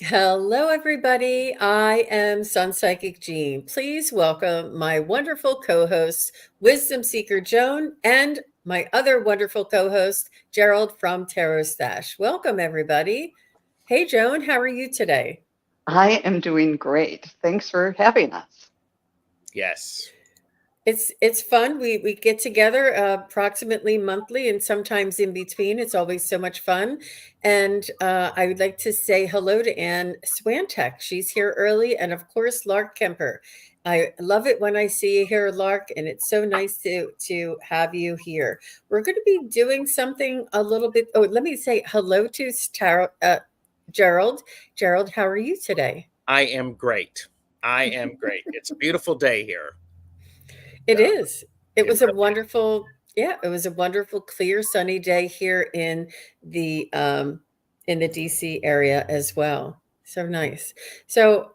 Hello, everybody. I am SunPsychic Jean. Please welcome my wonderful co hosts, Wisdom Seeker Joan, and my other wonderful co host, Gerald from TarotStache. Welcome, everybody. Hey, Joan, how are you today? I am doing great. Thanks for having us. Yes. It's fun. We get together approximately monthly and sometimes in between. It's always so much fun. And I would like to say hello to Anne Swantek. She's here early, and of course Lark Kemper. I love it when I see you here, Lark, and it's so nice to have you here. We're going to be doing something a little bit. Oh, let me say hello to Gerald. Gerald, how are you today? I am great. I am great. It's a beautiful day here. It Uh, is. It it was a really is. wonderful, yeah, it was a wonderful, clear, sunny day here in the DC area as well. So nice. So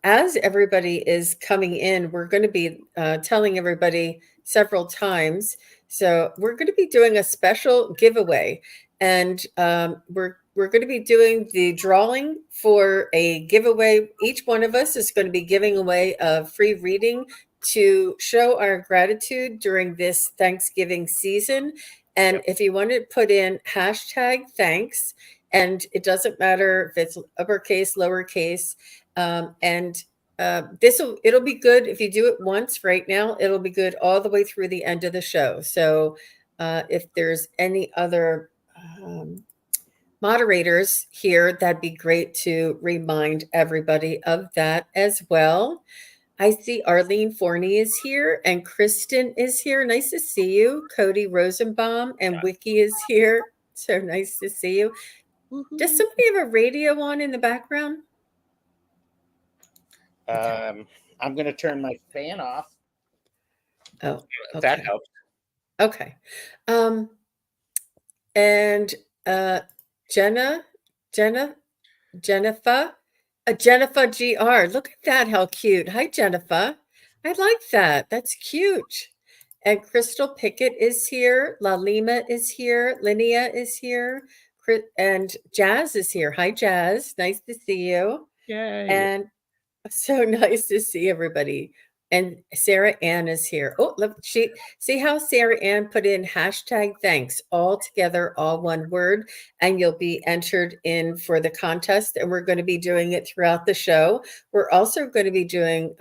as everybody is coming in, we're going to be telling everybody several times. So we're going to be doing a special giveaway, and we're going to be doing the drawing for a giveaway. Each one of us is going to be giving away a free reading to show our gratitude during this Thanksgiving season. And Yep. if you want to put in hashtag thanks, and it doesn't matter if it's uppercase, lowercase, and it'll be good if you do it once right now. It'll be good all the way through the end of the show. So if there's any other moderators here, that'd be great to remind everybody of that as well. I see Arlene Forney is here and Kristen is here. Nice to see you. Cody Rosenbaum and Wiki is here. So nice to see you. Does Woohoo. somebody have a radio on in the background? Okay. Um, I'm going to turn my fan off. Oh, If that okay. helps. Okay. Um, and Jenna, Jenna, Jennifer, Jennifer GR. Look at that. How cute. Hi, Jennifer. I like that. That's cute. And Crystal Pickett is here. Lalima is here. Linnea is here. And Jazz is here. Hi, Jazz. Nice to see you. Yay. And so nice to see everybody. And Sarah Ann is here. Oh, look, she see how Sarah Ann put in hashtag thanks all together, all one word, and you'll be entered in for the contest. And we're going to be doing it throughout the show. We're also going to be doing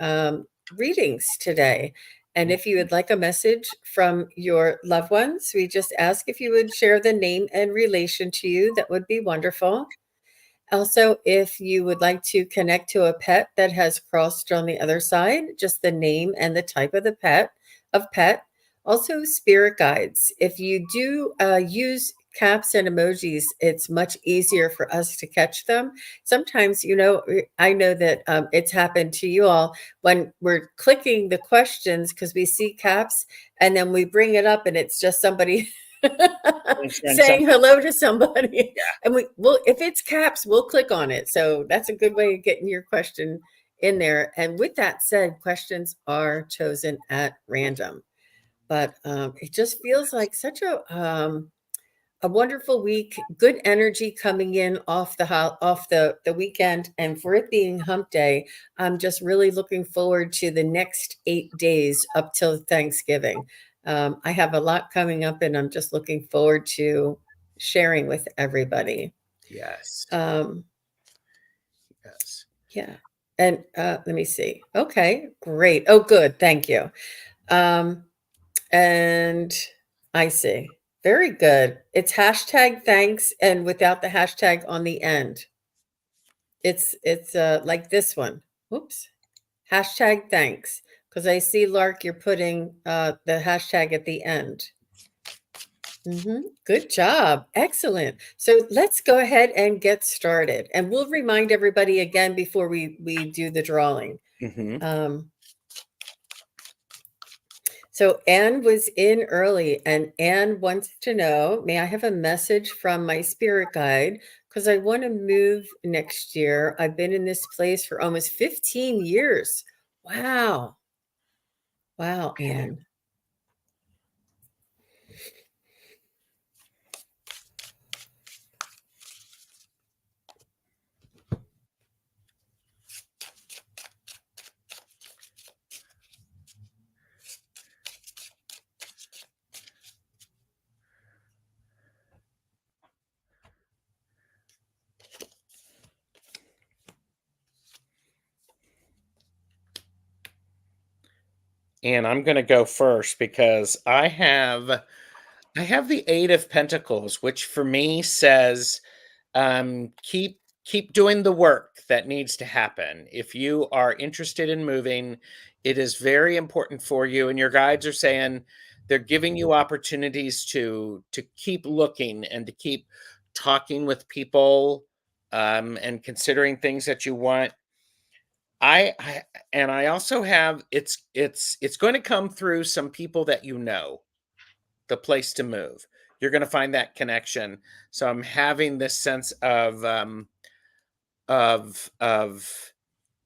readings today. And if you would like a message from your loved ones, we just ask if you would share the name and relation to you. That would be wonderful. Also, if you would like to connect to a pet that has crossed on the other side, just the name and the type of the pet. Also, spirit guides. If you do use caps and emojis, it's much easier for us to catch them. Sometimes, I know that it's happened to you all when we're clicking the questions because we see caps and then we bring it up and it's just somebody Friend, saying hello to somebody. yeah. And if it's caps, we'll click on it. So that's a good way of getting your question in there. And with that said, questions are chosen at random. But it just feels like such a wonderful week. Good energy coming in off the weekend, and for it being Hump Day, I'm just really looking forward to the next 8 days up till Thanksgiving. I have a lot coming up, and I'm just looking forward to sharing with everybody. Yes. Um, Yes. yeah. And let me see. Okay, great. Oh, good. Thank you. Um, and I see. Very good. It's hashtag thanks and without the hashtag on the end. It's like this one. Oops. Hashtag thanks. Because I see, Lark, you're putting the hashtag at the end. Good job. Excellent. So let's go ahead and get started. And we'll remind everybody again before we do the drawing. Mm-hmm. So Anne was in early, and Anne wants to know, may I have a message from my spirit guide? Because I want to move next year. I've been in this place for almost 15 years. Wow. Wow, Anne. And I'm going to go first because I have the 8 of Pentacles, which for me says keep doing the work that needs to happen. If you are interested in moving, it is very important for you, and your guides are saying they're giving you opportunities to keep looking and to keep talking with people, and considering things that you want. I also have it's going to come through some people that you know, the place to move. You're going to find that connection. So I'm having this sense of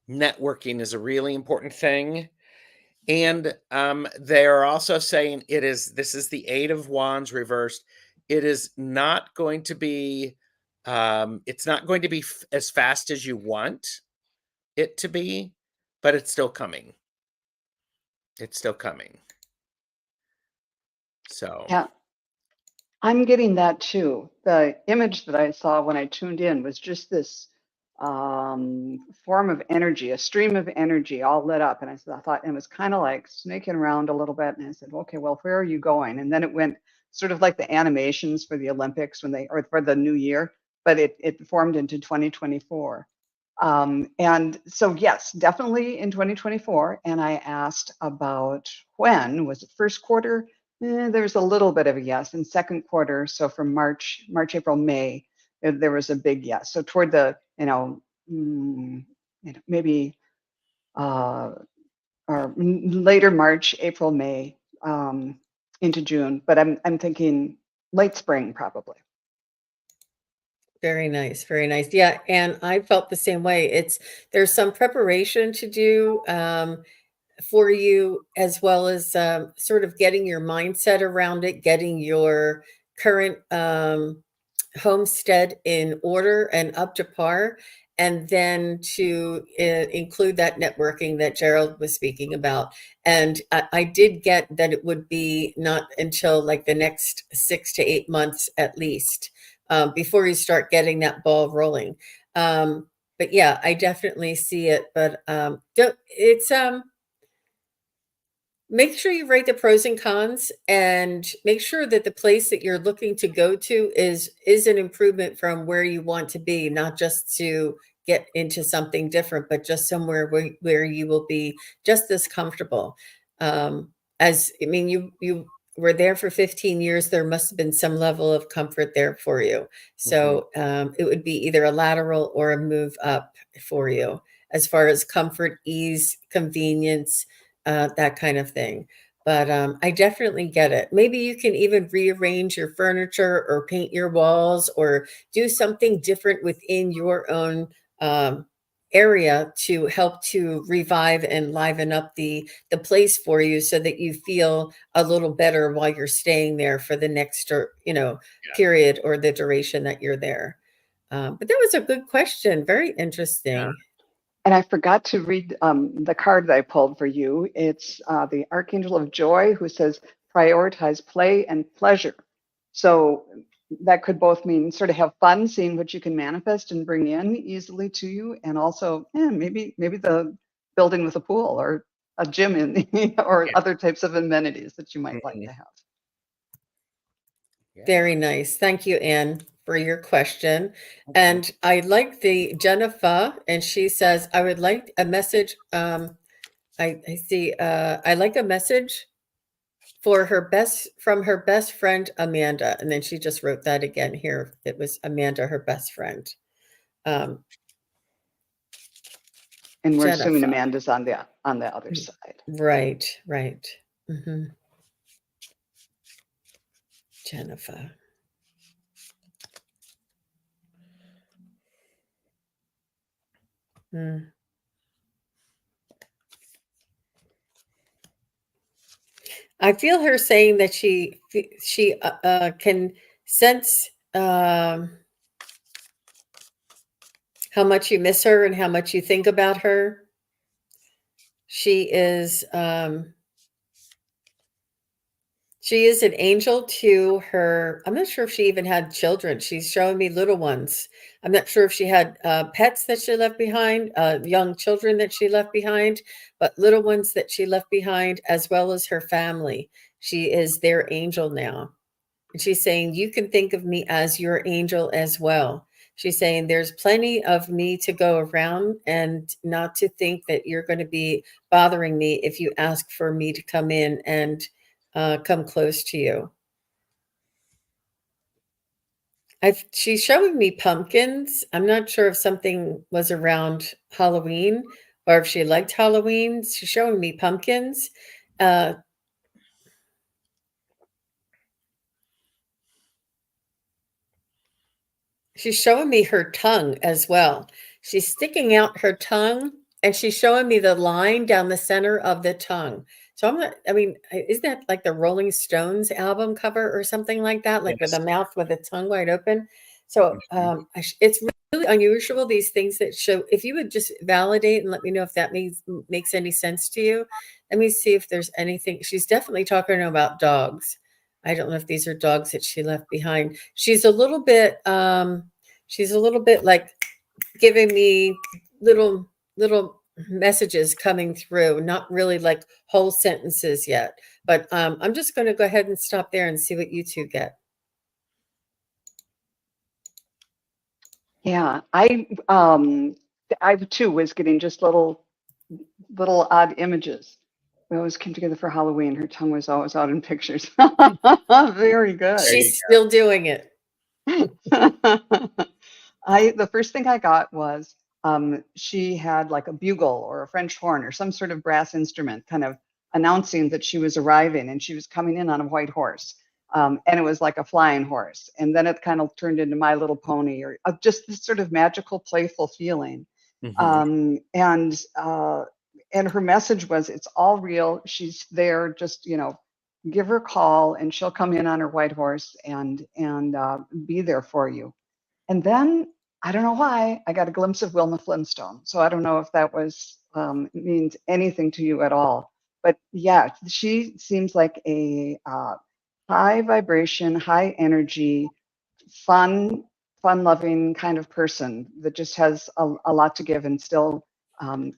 networking is a really important thing. And they are also saying this is the 8 of Wands reversed. It is not going to be it's not going to be as fast as you want it to be, but it's still coming. It's still coming. So Yeah, I'm getting that too. The image that I saw when I tuned in was just this form of energy, a stream of energy all lit up. And I thought, and it was kind of like snaking around a little bit. And I said, okay, well, where are you going? And then it went sort of like the animations for the Olympics or for the new year, but it formed into 2024. And so, yes, definitely in 2024. And I asked about when, was it first quarter? There's a little bit of a yes. In second quarter, so from March, April, May, there was a big yes. So toward the, maybe or later March, April, May, into June. But I'm thinking late spring probably. Very nice, very nice. Yeah, and I felt the same way. There's some preparation to do for you, as well as sort of getting your mindset around it, getting your current homestead in order and up to par, and then to include that networking that Gerald was speaking about. And I did get that it would be not until like the next 6 to 8 months at least, before you start getting that ball rolling. But yeah, I definitely see it. But it's make sure you write the pros and cons, and make sure that the place that you're looking to go to is an improvement from where you want to be, not just to get into something different, but just somewhere where you will be just as comfortable. As I mean, you were there for 15 years, there must have been some level of comfort there for you. So it would be either a lateral or a move up for you, as far as comfort, ease, convenience, that kind of thing. But I definitely get it. Maybe you can even rearrange your furniture or paint your walls or do something different within your own area to help to revive and liven up the place for you, so that you feel a little better while you're staying there for the next period or the duration that you're there. But that was a good question. Very interesting. And I forgot to read the card that I pulled for you. It's the Archangel of Joy, who says, prioritize play and pleasure. So that could both mean sort of have fun, seeing what you can manifest and bring in easily to you, and also maybe the building with a pool or a gym or other types of amenities that you might like to have. Yeah. Very nice. Thank you, Anne, for your question. And I like the Jennifer, and she says, I would like a message. I see, I like a message from her best friend, Amanda. And then she just wrote that again here. It was Amanda, her best friend. And we're assuming Jennifer. Amanda's on the other side. Right, right. Jennifer. I feel her saying that she can sense how much you miss her and how much you think about her. She's She is an angel to her. I'm not sure if she even had children. She's showing me little ones. I'm not sure if she had pets that she left behind, young children that she left behind, but little ones that she left behind, as well as her family. She is their angel now. And she's saying, you can think of me as your angel as well. She's saying there's plenty of me to go around, and not to think that you're going to be bothering me if you ask for me to come in and come close to you. She's showing me pumpkins. I'm not sure if something was around Halloween or if she liked Halloween. She's showing me pumpkins. She's showing me her tongue as well. She's sticking out her tongue, and she's showing me the line down the center of the tongue. So I'm not, I mean, isn't that like the Rolling Stones album cover or something like that? Like with Yes. a mouth with a tongue wide open. So Mhm. it's really unusual, these things that show. If you would just validate and let me know if that makes any sense to you. Let me see if there's anything. She's definitely talking about dogs. I don't know if these are dogs that she left behind. She's a little bit like giving me little messages coming through, not really like whole sentences yet. But I'm just going to go ahead and stop there and see what you two get. Yeah, I too was getting just little odd images. We always came together for Halloween. Her tongue was always out in pictures. Very good. There you She's still doing it. The first thing I got was she had like a bugle or a French horn or some sort of brass instrument kind of announcing that she was arriving, and she was coming in on a white horse. And it was like a flying horse. And then it kind of turned into My Little Pony, or just this sort of magical, playful feeling. Mhm. And her message was, it's all real. She's there. Just, give her a call and she'll come in on her white horse and be there for you. And then I don't know why I got a glimpse of Wilma Flintstone. So I don't know if that was means anything to you at all. But yeah, she seems like a high vibration, high energy, fun, loving kind of person that just has a lot to give, and still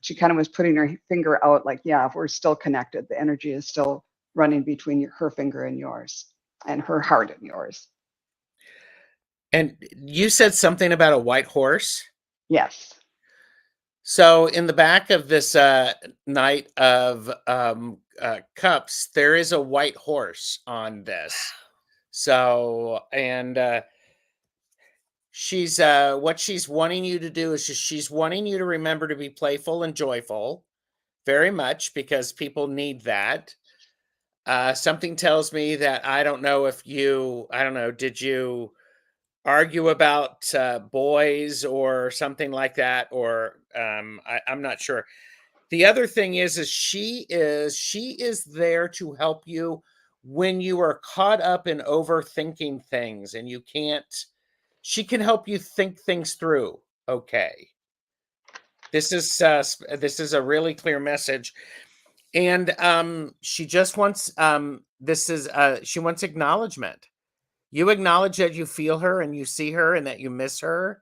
she kind of was putting her finger out like, yeah, we're still connected. The energy is still running between her finger and yours, and her heart and yours. And you said something about a white horse? Yes. So in the back of this Knight of Cups, there is a white horse on this. So, and she's what she's wanting you to do is she's wanting you to remember to be playful and joyful very much, because people need that. Something tells me that, I don't know, did you argue about boys or something like that, or I'm not sure. The other thing is she is there to help you when you are caught up in overthinking things and you can't. She can help you think things through. Okay, this is a really clear message. And she just wants she wants acknowledgement. You acknowledge that you feel her and you see her and that you miss her.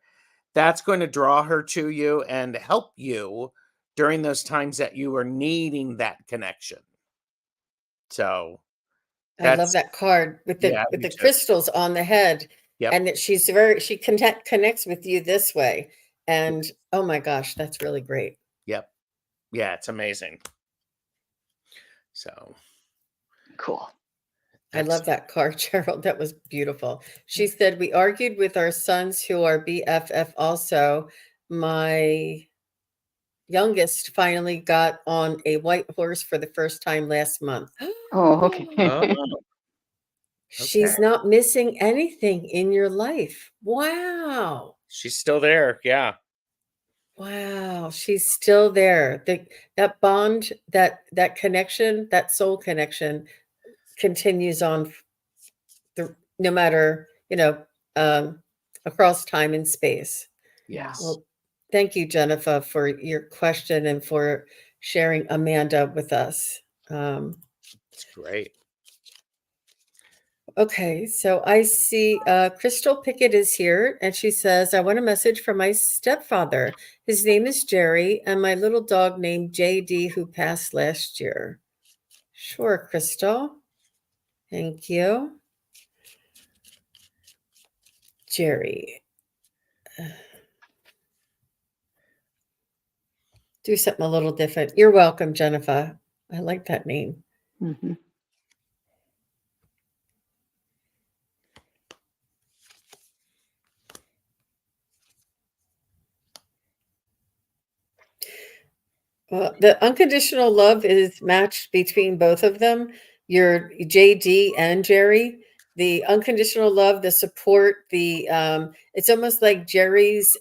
That's going to draw her to you and help you during those times that you are needing that connection. So I love that's, that card with yeah, the me too. crystals on the head, Yep. and that she connects with you this way. And oh my gosh, that's really great. Yep. Yeah, it's amazing. So Cool. I love that card, Gerald. That was beautiful. She said, we argued with our sons who are BFF also. My youngest finally got on a white horse for the first time last month. Oh, okay. Oh, She's okay. not missing anything in your life. Wow. She's still there. Yeah. Wow, she's still there. That bond, that connection, that soul connection continues on no matter, um, across time and space. Yeah. Yes. Well, thank you, Jennifer, for your question and for sharing Amanda with us. It's great. Okay, so I see Crystal Pickett is here, and she says, I want a message from my stepfather. His name is Jerry, and my little dog named JD, who passed last year. Sure, Crystal. Thank you. Jerry. Do something a little different. You're welcome, Jennifer. I like that name. Mhm. Well, the unconditional love is matched between both of them, your JD and Jerry. The unconditional love, the support, it's almost like Jerry's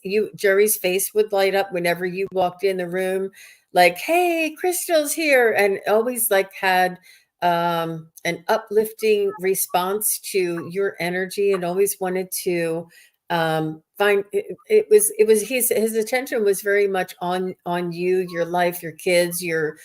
face would light up whenever you walked in the room, like, hey, Crystal's here, and always like had an uplifting response to your energy and always wanted to find it was his attention was very much on you, your life, your kids, your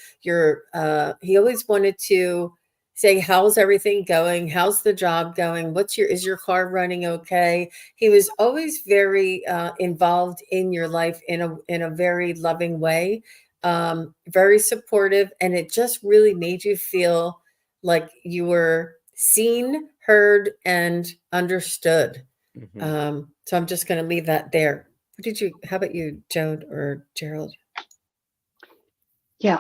he always wanted to say, how's everything going, how's the job going, is your car running okay. He was always very involved in your life in a very loving way, very supportive, and it just really made you feel like you were seen, heard, and understood. So I'm just going to leave that there. How about you, Joan or Gerald? Yeah,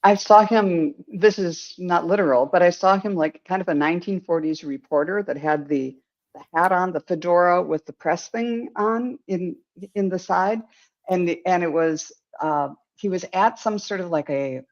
I saw him, this is not literal, but I saw him like kind of a 1940s reporter that had the hat on, the fedora with the press thing on in the side. And it was, he was at some sort of like an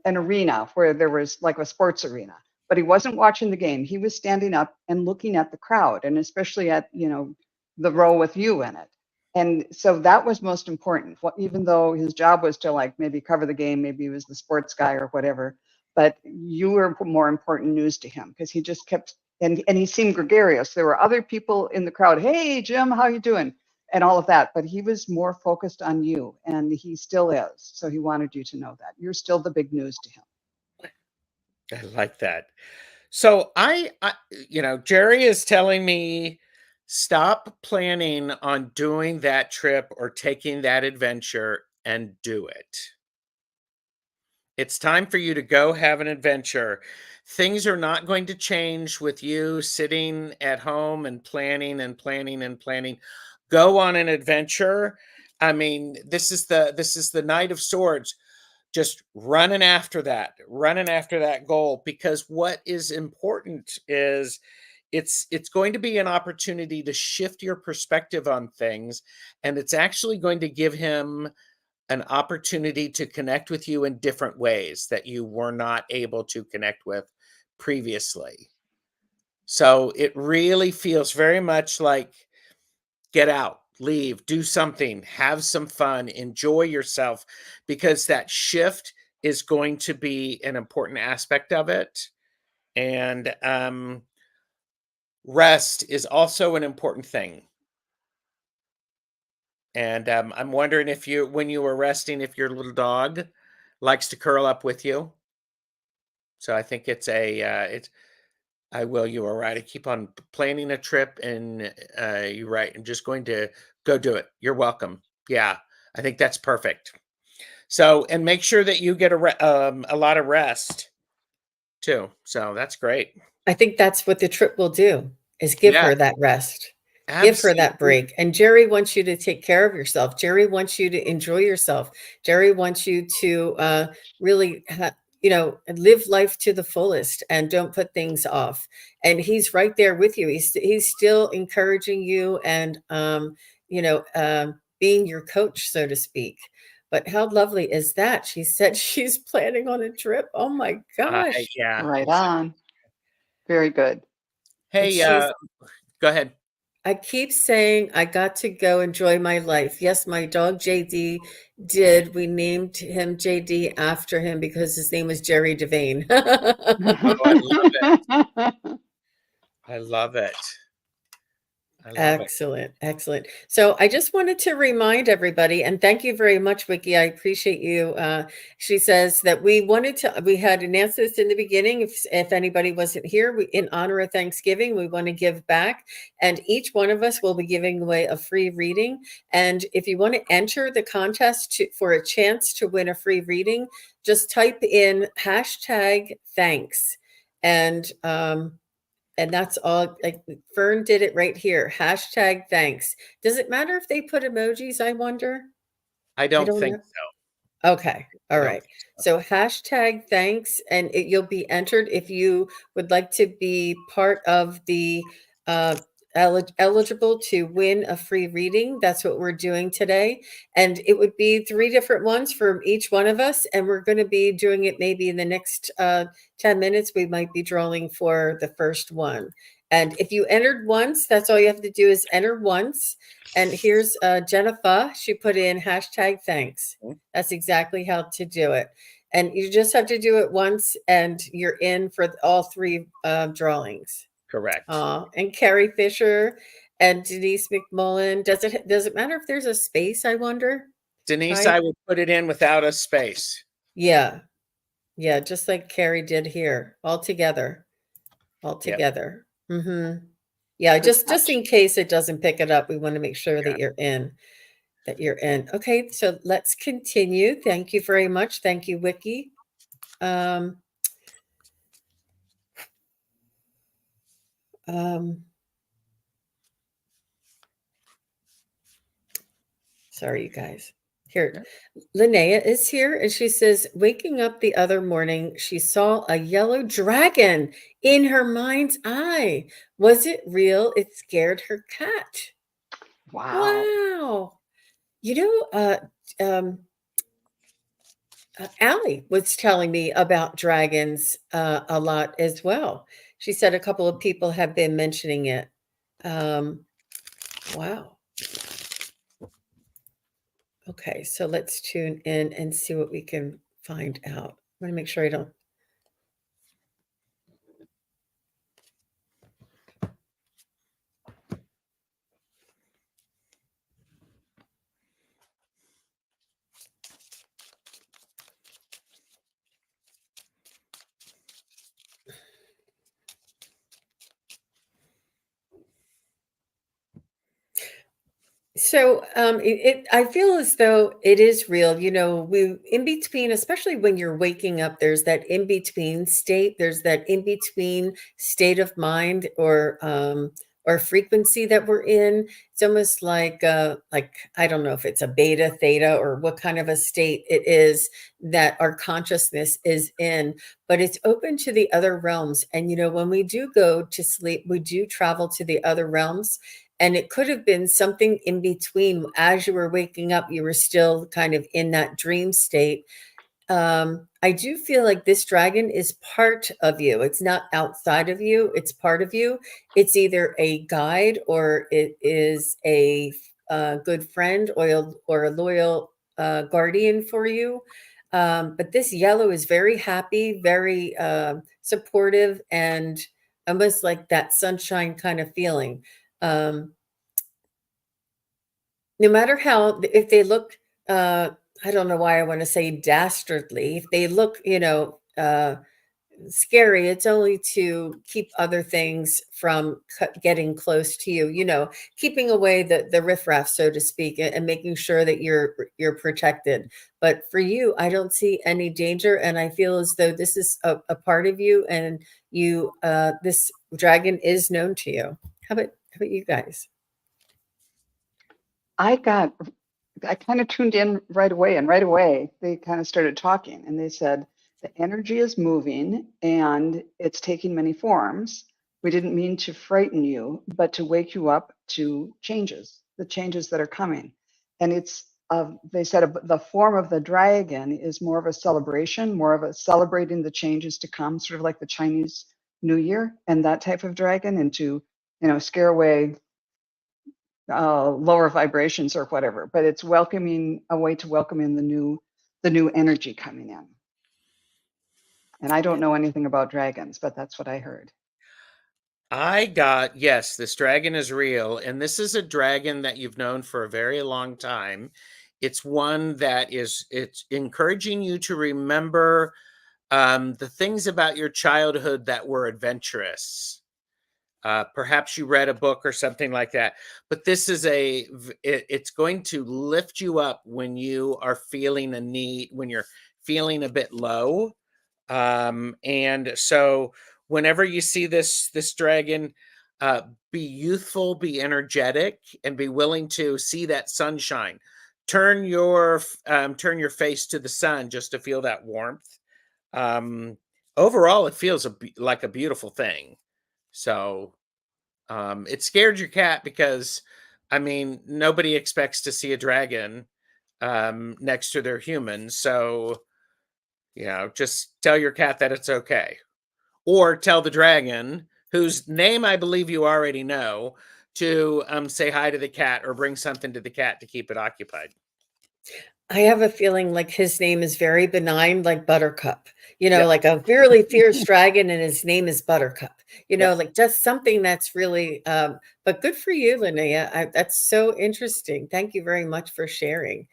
arena where there was like a sports arena, but he wasn't watching the game. He was standing up and looking at the crowd, and especially at, the row with you in it. And so that was most important. Even though his job was to like maybe cover the game, maybe he was the sports guy or whatever, but you were more important news to him because he just kept, and he seemed gregarious. There were other people in the crowd. Hey, Jim, how you doing? And all of that, but he was more focused on you, and he still is. So he wanted you to know that you're still the big news to him. I like that. So Jerry is telling me, stop planning on doing that trip or taking that adventure and do it. It's time for you to go have an adventure. Things are not going to change with you sitting at home and planning and planning and planning. Go on an adventure. I mean, this is the Knight of Swords, just running after that goal, because what is important is it's going to be an opportunity to shift your perspective on things, and it's actually going to give him an opportunity to connect with you in different ways that you were not able to connect with previously. So it really feels very much like get out, leave, do something, have some fun, enjoy yourself, because that shift is going to be an important aspect of it. And rest is also an important thing. And I'm wondering if when you were resting, if your little dog likes to curl up with you. So I think you are right. I keep on planning a trip, and you're right. I'm just going to go do it. You're welcome. Yeah, I think that's perfect. So, and make sure that you get a lot of rest too. So that's great. I think that's what the trip will do, is give Yeah, her that rest. Give her that absolutely. break. And Jerry wants you to take care of yourself. Jerry wants you to enjoy yourself. Jerry wants you to really, live life to the fullest and don't put things off. And he's right there with you. He's still encouraging you and, being your coach, so to speak. But how lovely is that? She said she's planning on a trip. Oh my gosh. Yeah. Right on. Very good. Hey, go ahead. I keep saying I got to go enjoy my life. Yes, my dog JD did. We named him JD after him because his name was Jerry Devane. Oh, I love it. I love it. I love it. Excellent, excellent. So I just wanted to remind everybody, and thank you very much, Vicky. I appreciate you. She says that we had announced this in the beginning. If anybody wasn't here, in honor of Thanksgiving, we want to give back, and each one of us will be giving away a free reading. And if you want to enter the contest for a chance to win a free reading, just type in #thanks, and that's all. Like Fern did it right here. #thanks. Does it matter if they put emojis? I wonder. I I don't don't think know. so. Okay. All I don't right. think so. So #thanks, and you'll be entered if you would like to be part of the eligible to win a free reading. That's what we're doing today. And it would be 3 different ones from each one of us. And we're going to be doing it maybe in the next 10 minutes. We might be drawing for the first one. And if you entered once, that's all you have to do is enter once. And here's Jennifer. She put in #thanks. That's exactly how to do it. And you just have to do it once and you're in for all 3 drawings. Correct. And Carrie Fisher and Denise McMullen. Does it matter if there's a space, I wonder? Denise, Right? I would put it in without a space. Yeah. Yeah, just like Carrie did here. All together. Mm-hmm. Yeah, Good just catch. in case it doesn't pick it up, we want to make sure Yeah. that you're in. Okay, so let's continue. Thank you very much. Thank you, Wiki. Sorry, you guys. Here, Linnea is here, and she says, waking up the other morning, she saw a yellow dragon in her mind's eye. Was it real? It scared her cat. Wow. Wow. Allie was telling me about dragons a lot as well. She said a couple of people have been mentioning it. Wow. Okay, so let's tune in and see what we can find out. I want to make sure I don't. So I feel as though it is real. We in between, especially when you're waking up, there's that in between state. There's that in between state of mind or frequency that we're in. It's almost like I don't know if it's a beta, theta, or what kind of a state it is that our consciousness is in, but it's open to the other realms. And when we do go to sleep, we do travel to the other realms. And it could have been something in between. As you were waking up, you were still kind of in that dream state. I do feel like this dragon is part of you. It's not outside of you, it's part of you. It's either a guide or it is a good friend or a loyal guardian for you. But this yellow is very happy, very supportive, and almost like that sunshine kind of feeling. Um, no matter how, if they look, I don't know why I want to say dastardly, if they look, scary, it's only to keep other things from getting close to you, keeping away the riffraff, so to speak, and making sure that you're protected. But for you, I don't see any danger, and I feel as though this is a part of you, and this dragon is known to you. How about you guys? I kind of tuned in right away, and right away they kind of started talking, and they said the energy is moving and it's taking many forms. We didn't mean to frighten you, but to wake you up to the changes that are coming. And they said the form of the dragon is more of a celebration, more of a celebrating the changes to come, sort of like the Chinese New Year and that type of dragon, and to scare away lower vibrations or whatever, but it's a way to welcome in the new energy coming in. And I don't know anything about dragons, but that's what I heard. I got, yes, this dragon is real. And this is a dragon that you've known for a very long time. It's one that it's encouraging you to remember the things about your childhood that were adventurous. Perhaps you read a book or something like that. But this is it's going to lift you up when you are feeling a need, when you're feeling a bit low. And so whenever you see this dragon, be youthful, be energetic, and be willing to see that sunshine. Turn your face to the sun just to feel that warmth. Um, Overall, it feels like a beautiful thing. So it scared your cat because, I mean, nobody expects to see a dragon next to their human. So, just tell your cat that it's okay. Or tell the dragon, whose name I believe you already know, to say hi to the cat or bring something to the cat to keep it occupied. I have a feeling like his name is very benign, like Buttercup, Yep. like a really fierce dragon and his name is Buttercup, Yep. like just something that's really, but good for you, Linnea. That's so interesting. Thank you very much for sharing.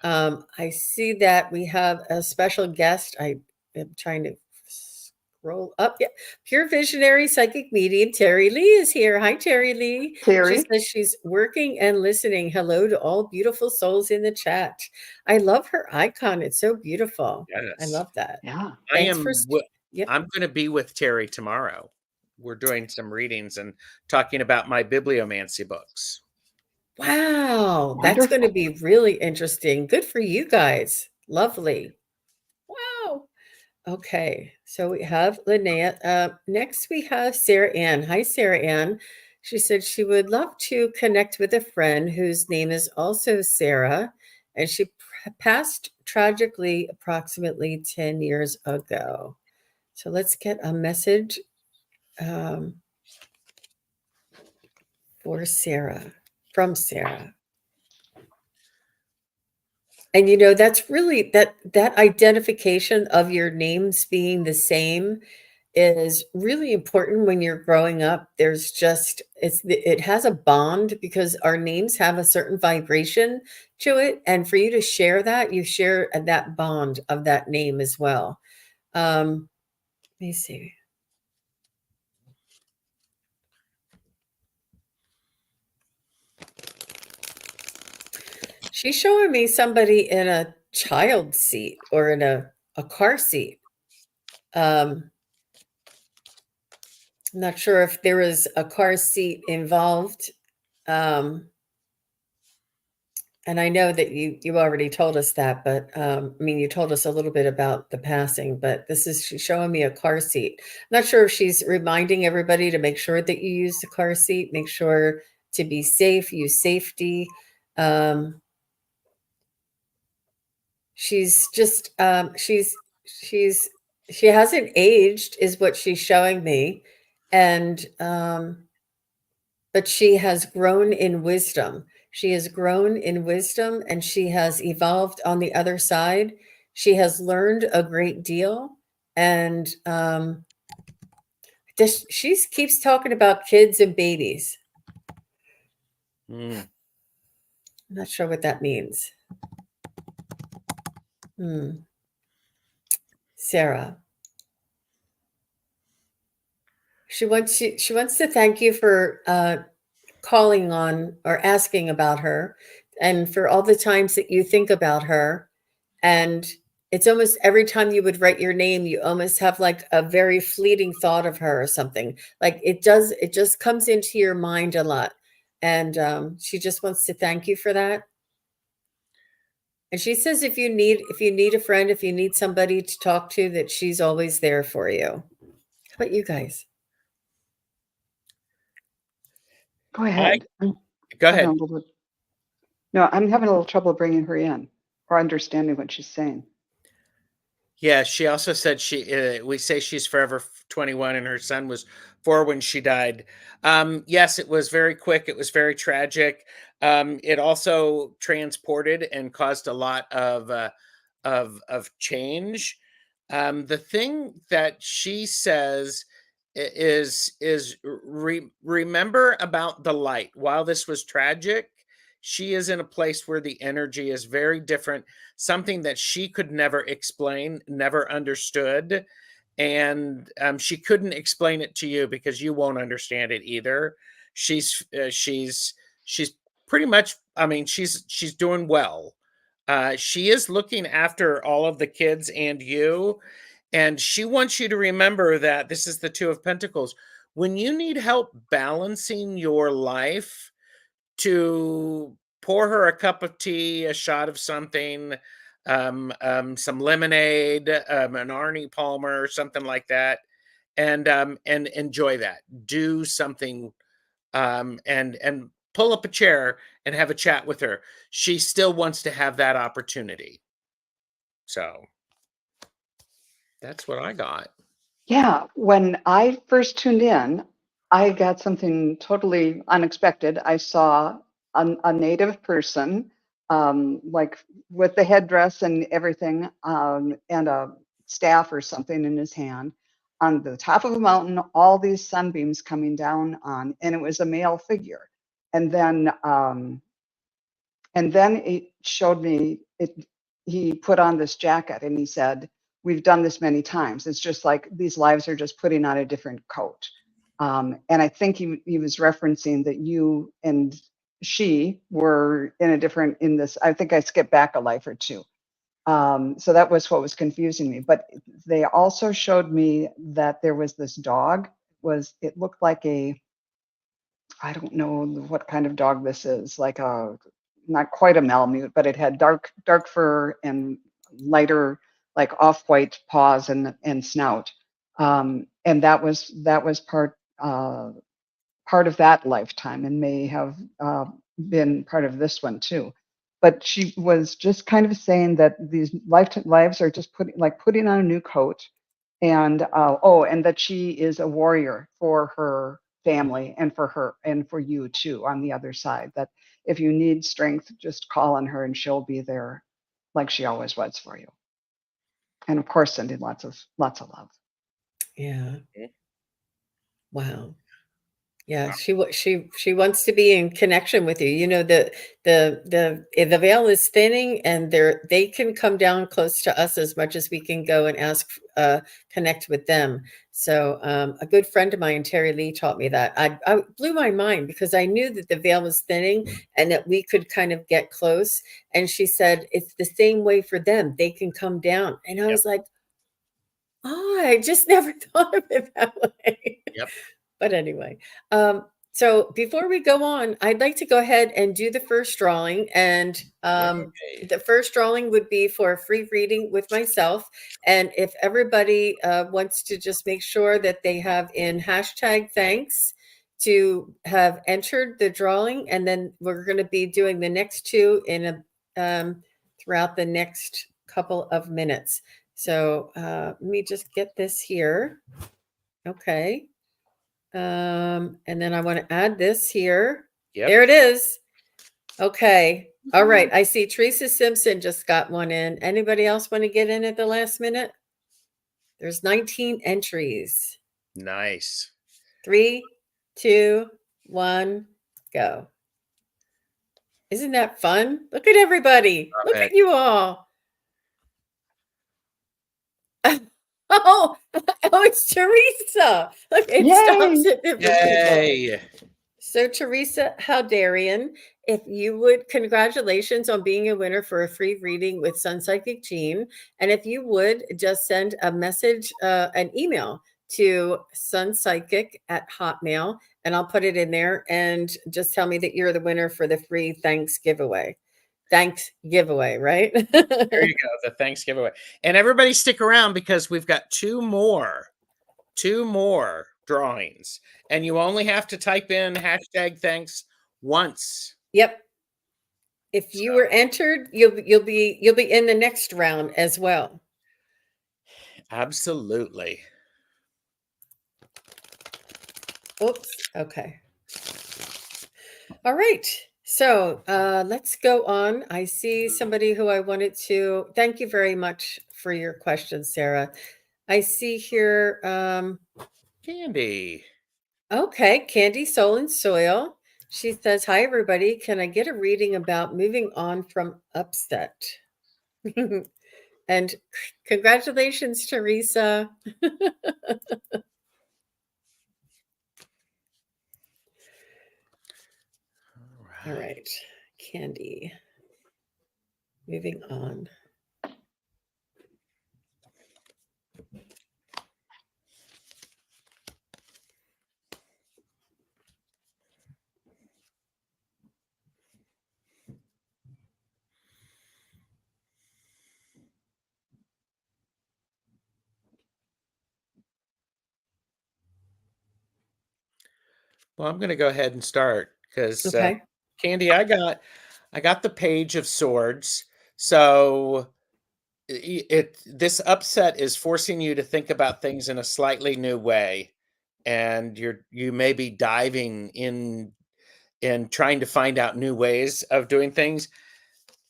Yeah. I see that we have a special guest. I am trying to scroll up. Yeah. Pure visionary psychic medium Terry Lee is here. Hi, Terry Lee. She Terry, says she's working and listening. Hello to all beautiful souls in the chat. I love her icon. It's so beautiful. I Yes. love that. yeah. Thanks for yep. I'm going to be with Terry tomorrow. We're doing some readings and talking about my bibliomancy books. Wow, that's going to Wonderful. be really interesting. Good for you guys. Lovely. Wow. Okay, so we have Linnea. Next, we have Sarah Ann. Hi, Sarah Ann. She said she would love to connect with a friend whose name is also Sarah, and she passed tragically approximately 10 years ago. So let's get a message for Sarah, from Sarah. And that's really that identification of your names being the same is really important when you're growing up. There's just it has a bond because our names have a certain vibration to it, and for you to share that, you share that bond of that name as well. Let me see. She's showing me somebody in a child seat or in a car seat. I'm not sure if there was a car seat involved. And I know that you already told us that, but I mean, you told us a little bit about the passing, but she's showing me a car seat. I'm not sure if she's reminding everybody to make sure that you use the car seat, make sure to be safe, use safety. She's just she hasn't aged is what she's showing me, and but she has grown in wisdom. She has grown in wisdom and she has evolved on the other side. She has learned a great deal, and she keeps talking about kids and babies. I'm not sure what that means. Sarah. She wants to thank you for calling on or asking about her, and for all the times that you think about her. And it's almost every time you would write your name, you almost have like a very fleeting thought of her or something. Like it just comes into your mind a lot. And she just wants to thank you for that. And she says if you need a friend, if you need somebody to talk to, that she's always there for you. How about you guys? Go ahead. Go ahead. No, I'm having a little trouble bringing her in or understanding what she's saying. Yeah, she also said we say she's forever 21 and her son was 4 when she died. Yes, it was very quick. It was very tragic. It also transported and caused a lot of change. The thing that she says remember about the light. While this was tragic, she is in a place where the energy is very different, something that she could never explain, never understood. And she couldn't explain it to you because you won't understand it either. She's pretty much, I mean, she's doing well. She is looking after all of the kids and you, and she wants you to remember that this is the Two of Pentacles. When you need help balancing your life, to pour her a cup of tea, a shot of something, some lemonade, an Arnie Palmer, or something like that, and enjoy that. Do something, and pull up a chair and have a chat with her. She still wants to have that opportunity. So that's what I got. Yeah, when I first tuned in, I got something totally unexpected. I saw a native person, like with the headdress and everything, and a staff or something in his hand on the top of a mountain, all these sunbeams coming down on, and it was a male figure. And then it showed me it. He put on this jacket and he said, "We've done this many times. It's just like these lives are just putting on a different coat." And I think he was referencing that you and she were in this. I think I skipped back a life or two. So that was what was confusing me. But they also showed me that there was this dog. It looked like I don't know what kind of dog this is, like not quite a Malamute, but it had dark fur and lighter, like off-white paws and snout. And that was part of that lifetime, and may have been part of this one too. But she was just kind of saying that these lives are just putting on a new coat, and and that she is a warrior for her family and for her and for you too on the other side. That if you need strength, just call on her and she'll be there, like she always was for you. And of course, sending lots of love. Yeah. Wow. Yeah, she wants to be in connection with you. You know, the veil is thinning, and they can come down close to us as much as we can go and connect with them. So a good friend of mine, Terry Lee, taught me that. I blew my mind because I knew that the veil was thinning and that we could kind of get close. And she said it's the same way for them. They can come down, and I was like, oh, I just never thought of it that way. Yep. But anyway, so before we go on, I'd like to go ahead and do the first drawing. And the first drawing would be for a free reading with myself. And if everybody wants to just make sure that they have in #thanks to have entered the drawing, and then we're going to be doing the next two in throughout the next couple of minutes. So let me just get this here. Okay. And then I want to add this here. Yep. There it is. Okay. All right. I see Teresa Simpson just got one in. Anybody else want to get in at the last minute? There's 19 entries. Nice. 3, 2, 1, go. Isn't that fun? Look at everybody. Look at you all. Oh, it's Teresa. Look, it stops at different Yay. people. So Teresa Haldarian, if you would, congratulations on being a winner for a free reading with SunPsychic Jean. And if you would just send a message, an email to sunpsychic@hotmail, and I'll put it in there, and just tell me that you're the winner for the free thanks giveaway. Thanks giveaway, right? There you go, the thanks giveaway. And everybody stick around because we've got two more drawings, and you only have to type in #thanks once. Yep. If you were entered, you'll be in the next round as well. Absolutely. Oops. Okay. All right. So let's go on. I see somebody who I wanted to thank you very much for your question, Sarah. I see here Candy. Okay, Candy, Soul, and Soil. She says, "Hi, everybody. Can I get a reading about moving on from upset?" And congratulations, Teresa. All right, Candy. Moving on. Well, I'm going to go ahead and start because Okay. Candy, I got the Page of Swords. So this upset is forcing you to think about things in a slightly new way, and you may be diving in and trying to find out new ways of doing things.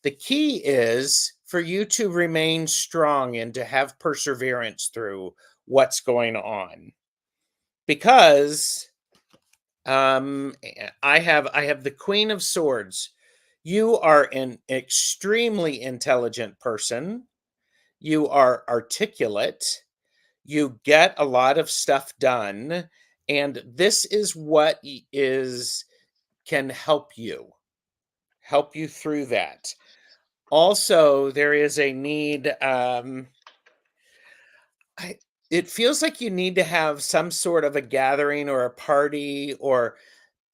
The key is for you to remain strong and to have perseverance through what's going on, because I have the Queen of Swords. You are an extremely intelligent person. You are articulate. You get a lot of stuff done, and this is what is can help you through that. Also, there is a need. It feels like you need to have some sort of a gathering or a party, or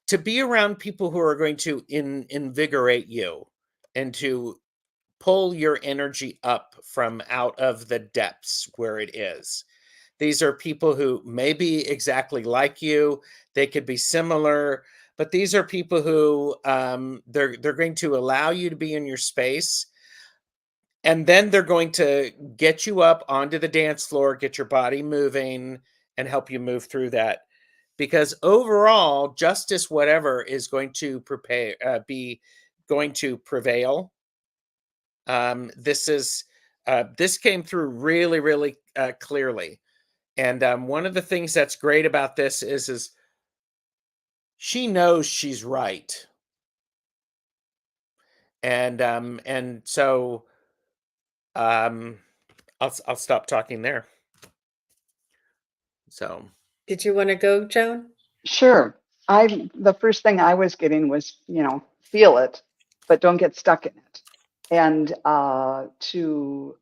to be around people who are going to invigorate you and to pull your energy up from out of the depths where it is. These are people who may be exactly like you. They could be similar, but these are people who they're going to allow you to be in your space, and then they're going to get you up onto the dance floor, get your body moving, and help you move through that. Because overall, justice, whatever, is going to be going to prevail. This came through really, really clearly. And one of the things that's great about this is she knows she's right. And so I'll stop talking there. So Did you want to go, Joan? Sure. The first thing I was getting was, feel it, but don't get stuck in it. And to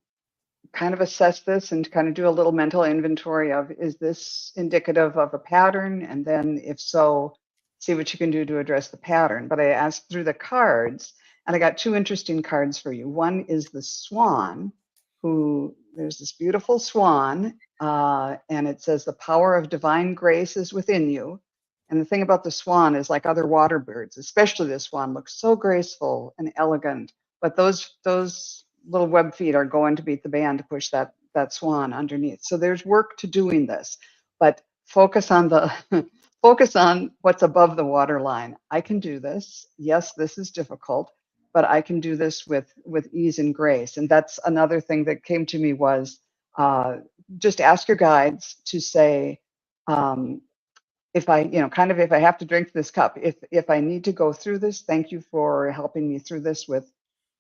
kind of assess this and kind of do a little mental inventory of, is this indicative of a pattern? And then if so, see what you can do to address the pattern. But I asked through the cards, and I got two interesting cards for you. One is the swan, there's this beautiful swan, and it says the power of divine grace is within you. And the thing about the swan is, like other water birds, especially this swan, looks so graceful and elegant, but those little web feet are going to beat the band to push that swan underneath. So there's work to doing this, but focus on the focus on what's above the water line. I can do this. Yes, this is difficult, but I can do this with ease and grace. And that's another thing that came to me was just ask your guides to say, if I, if I have to drink this cup, if I need to go through this, thank you for helping me through this with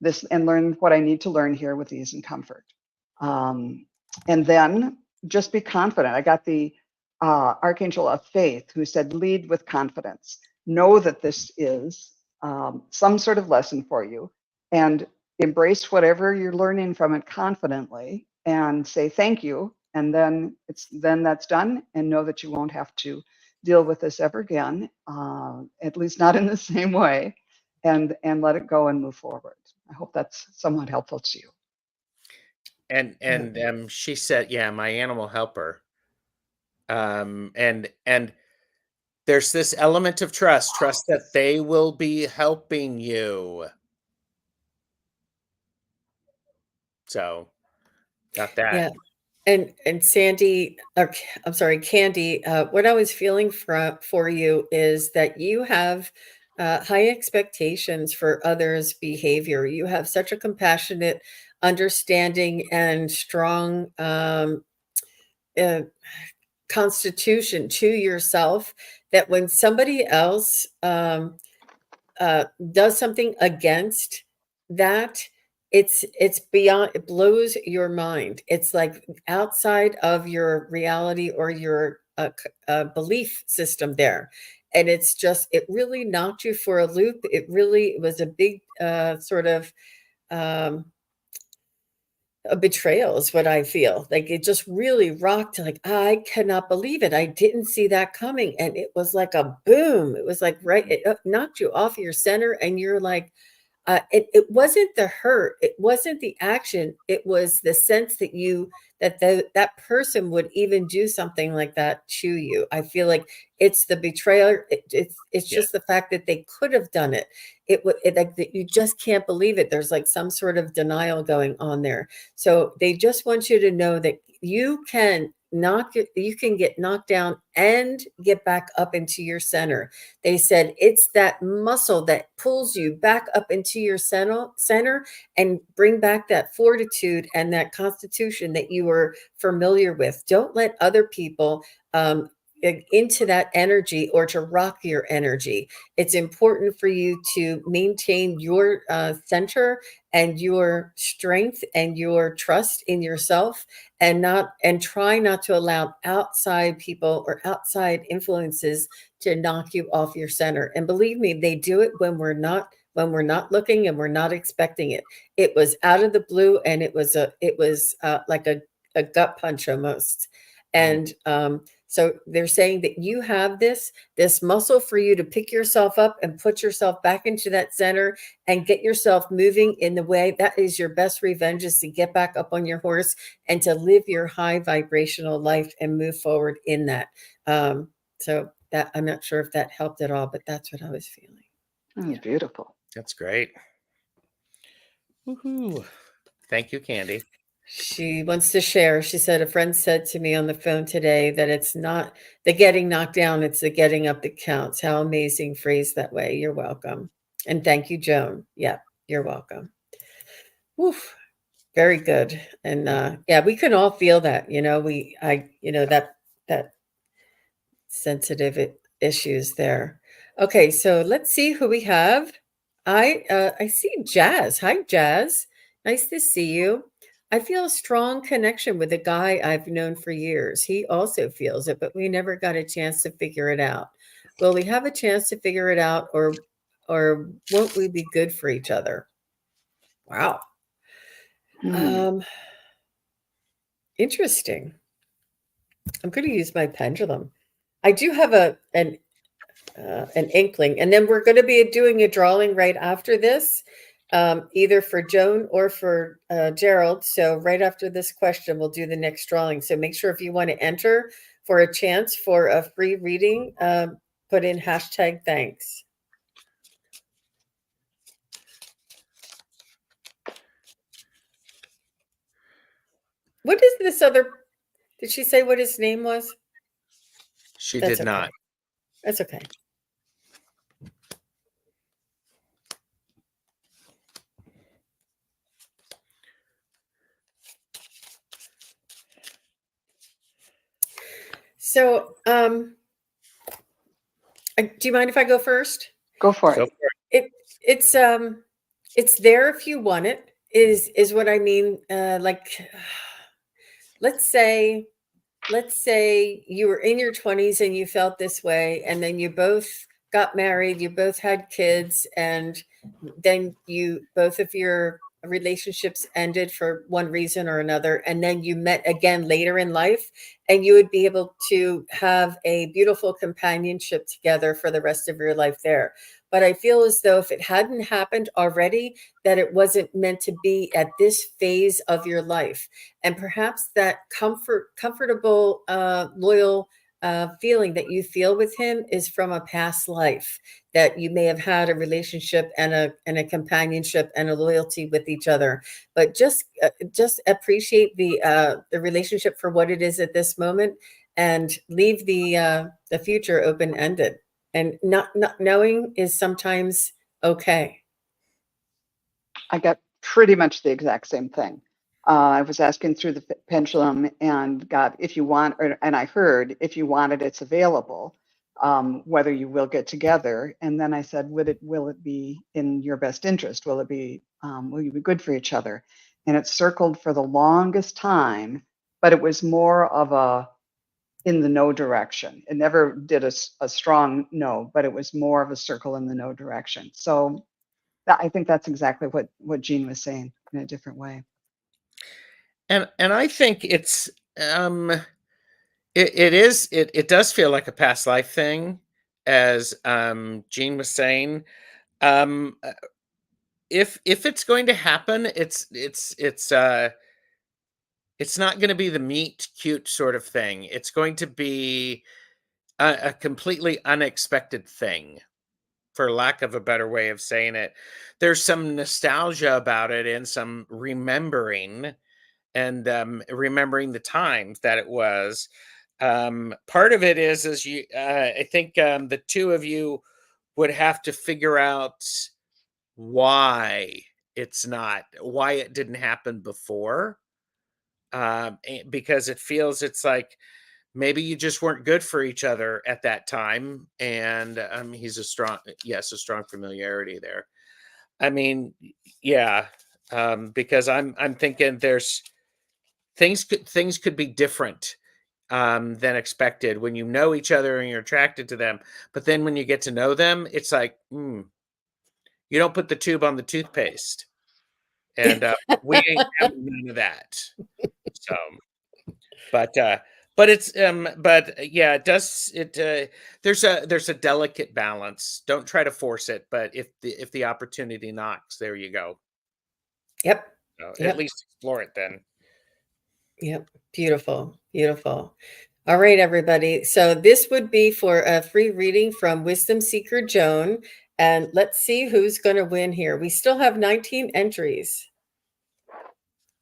this and learn what I need to learn here with ease and comfort. And then just be confident. I got the Archangel of Faith who said, lead with confidence. Know that this is some sort of lesson for you, and embrace whatever you're learning from it confidently and say thank you. And then that's done, and know that you won't have to deal with this ever again, at least not in the same way, and let it go and move forward. I hope that's somewhat helpful to you. And she said, yeah, my animal helper. And there's this element of trust that they will be helping you. So got that. Yeah. And Sandy, or I'm sorry, Candy, what I was feeling for you is that you have high expectations for others' behavior. You have such a compassionate, understanding, and strong constitution to yourself that when somebody else does something against that, it's beyond, it blows your mind. It's like outside of your reality or your belief system there. And it's just, it really knocked you for a loop. It really was a big sort of um, a betrayal is what I feel. Like it just really rocked. Like, I cannot believe it. I didn't see that coming. And it was like a boom. It was like, right, it knocked you off your center. And you're like, it wasn't the hurt, it wasn't the action, it was the sense that that person would even do something like that to you. I feel like it's the betrayal. It's just the fact that they could have done it. It would like that you just can't believe it. There's like some sort of denial going on there. So they just want you to know that you can get knocked down and get back up into your center. They said it's that muscle that pulls you back up into your center and bring back that fortitude and that constitution that you were familiar with. Don't let other people into that energy or to rock your energy. It's important for you to maintain your center and your strength and your trust in yourself, and try not to allow outside people or outside influences to knock you off your center. And believe me, they do it when we're not looking and we're not expecting it. It was out of the blue, and it was like a gut punch almost. And so they're saying that you have this muscle for you to pick yourself up and put yourself back into that center and get yourself moving in the way that is your best revenge, is to get back up on your horse and to live your high vibrational life and move forward in that. So that, I'm not sure if that helped at all, but that's what I was feeling. That was beautiful. That's great. Woohoo. Thank you, Candy. She wants to share. She said, a friend said to me on the phone today that it's not the getting knocked down, it's the getting up that counts. How amazing, phrased that way. You're welcome. And thank you, Joan. Yeah, you're welcome. Oof, very good. And yeah, we can all feel that, that sensitive issues there. Okay, so let's see who we have. I see Jazz. Hi, Jazz. Nice to see you. I feel a strong connection with a guy I've known for years. He also feels it, but we never got a chance to figure it out. Will we have a chance to figure it out, or won't we be good for each other? Wow. Interesting. I'm going to use my pendulum. I do have an inkling, and then we're going to be doing a drawing right after this, either for Joan or for Gerald. So right after this question, we'll do the next drawing. So make sure, if you want to enter for a chance for a free reading, put in #thanks. What is this other? Did she say what his name was? She That's did okay. not. That's okay. So, do you mind if I go first? Go for it. It's there if you want it, is what I mean. Like, let's say you were in your 20s and you felt this way, and then you both got married, you both had kids, and then both of your relationships ended for one reason or another, and then you met again later in life, and you would be able to have a beautiful companionship together for the rest of your life there. But I feel as though if it hadn't happened already, that it wasn't meant to be at this phase of your life. And perhaps that comfortable, loyal feeling that you feel with him is from a past life, that you may have had a relationship and a companionship and a loyalty with each other. But just appreciate the relationship for what it is at this moment, and leave the future open ended. And not knowing is sometimes okay. I got pretty much the exact same thing. I was asking through the pendulum and got if you want, and I heard if you want it, it's available. Whether you will get together, and then I said, will it be in your best interest? Will you be good for each other? And it circled for the longest time, but it was more of a in the no direction. It never did a strong no, but it was more of a circle in the no direction. So I think that's exactly what Jean was saying in a different way. And I think it's it does feel like a past life thing, as Jean was saying. Um, uh, if it's going to happen, it's not going to be the meet cute sort of thing. It's going to be a completely unexpected thing, for lack of a better way of saying it. There's some nostalgia about it and some remembering, and remembering the time that it was. Part of it is you. I think the two of you would have to figure out why why it didn't happen before. Because it feels it's like maybe you just weren't good for each other at that time, and he's a strong familiarity there. I mean, yeah, because I'm thinking there's things could be different than expected when you know each other and you're attracted to them, but then when you get to know them, it's like you don't put the tube on the toothpaste, and we ain't having none of that. So, but yeah, there's a delicate balance. Don't try to force it, but if the opportunity knocks, there you go. Yep. So Yep. at least explore it then. Yep. Beautiful. Beautiful. All right, everybody. So this would be for a free reading from Wisdom Seeker Joan. And let's see who's going to win here. We still have 19 entries.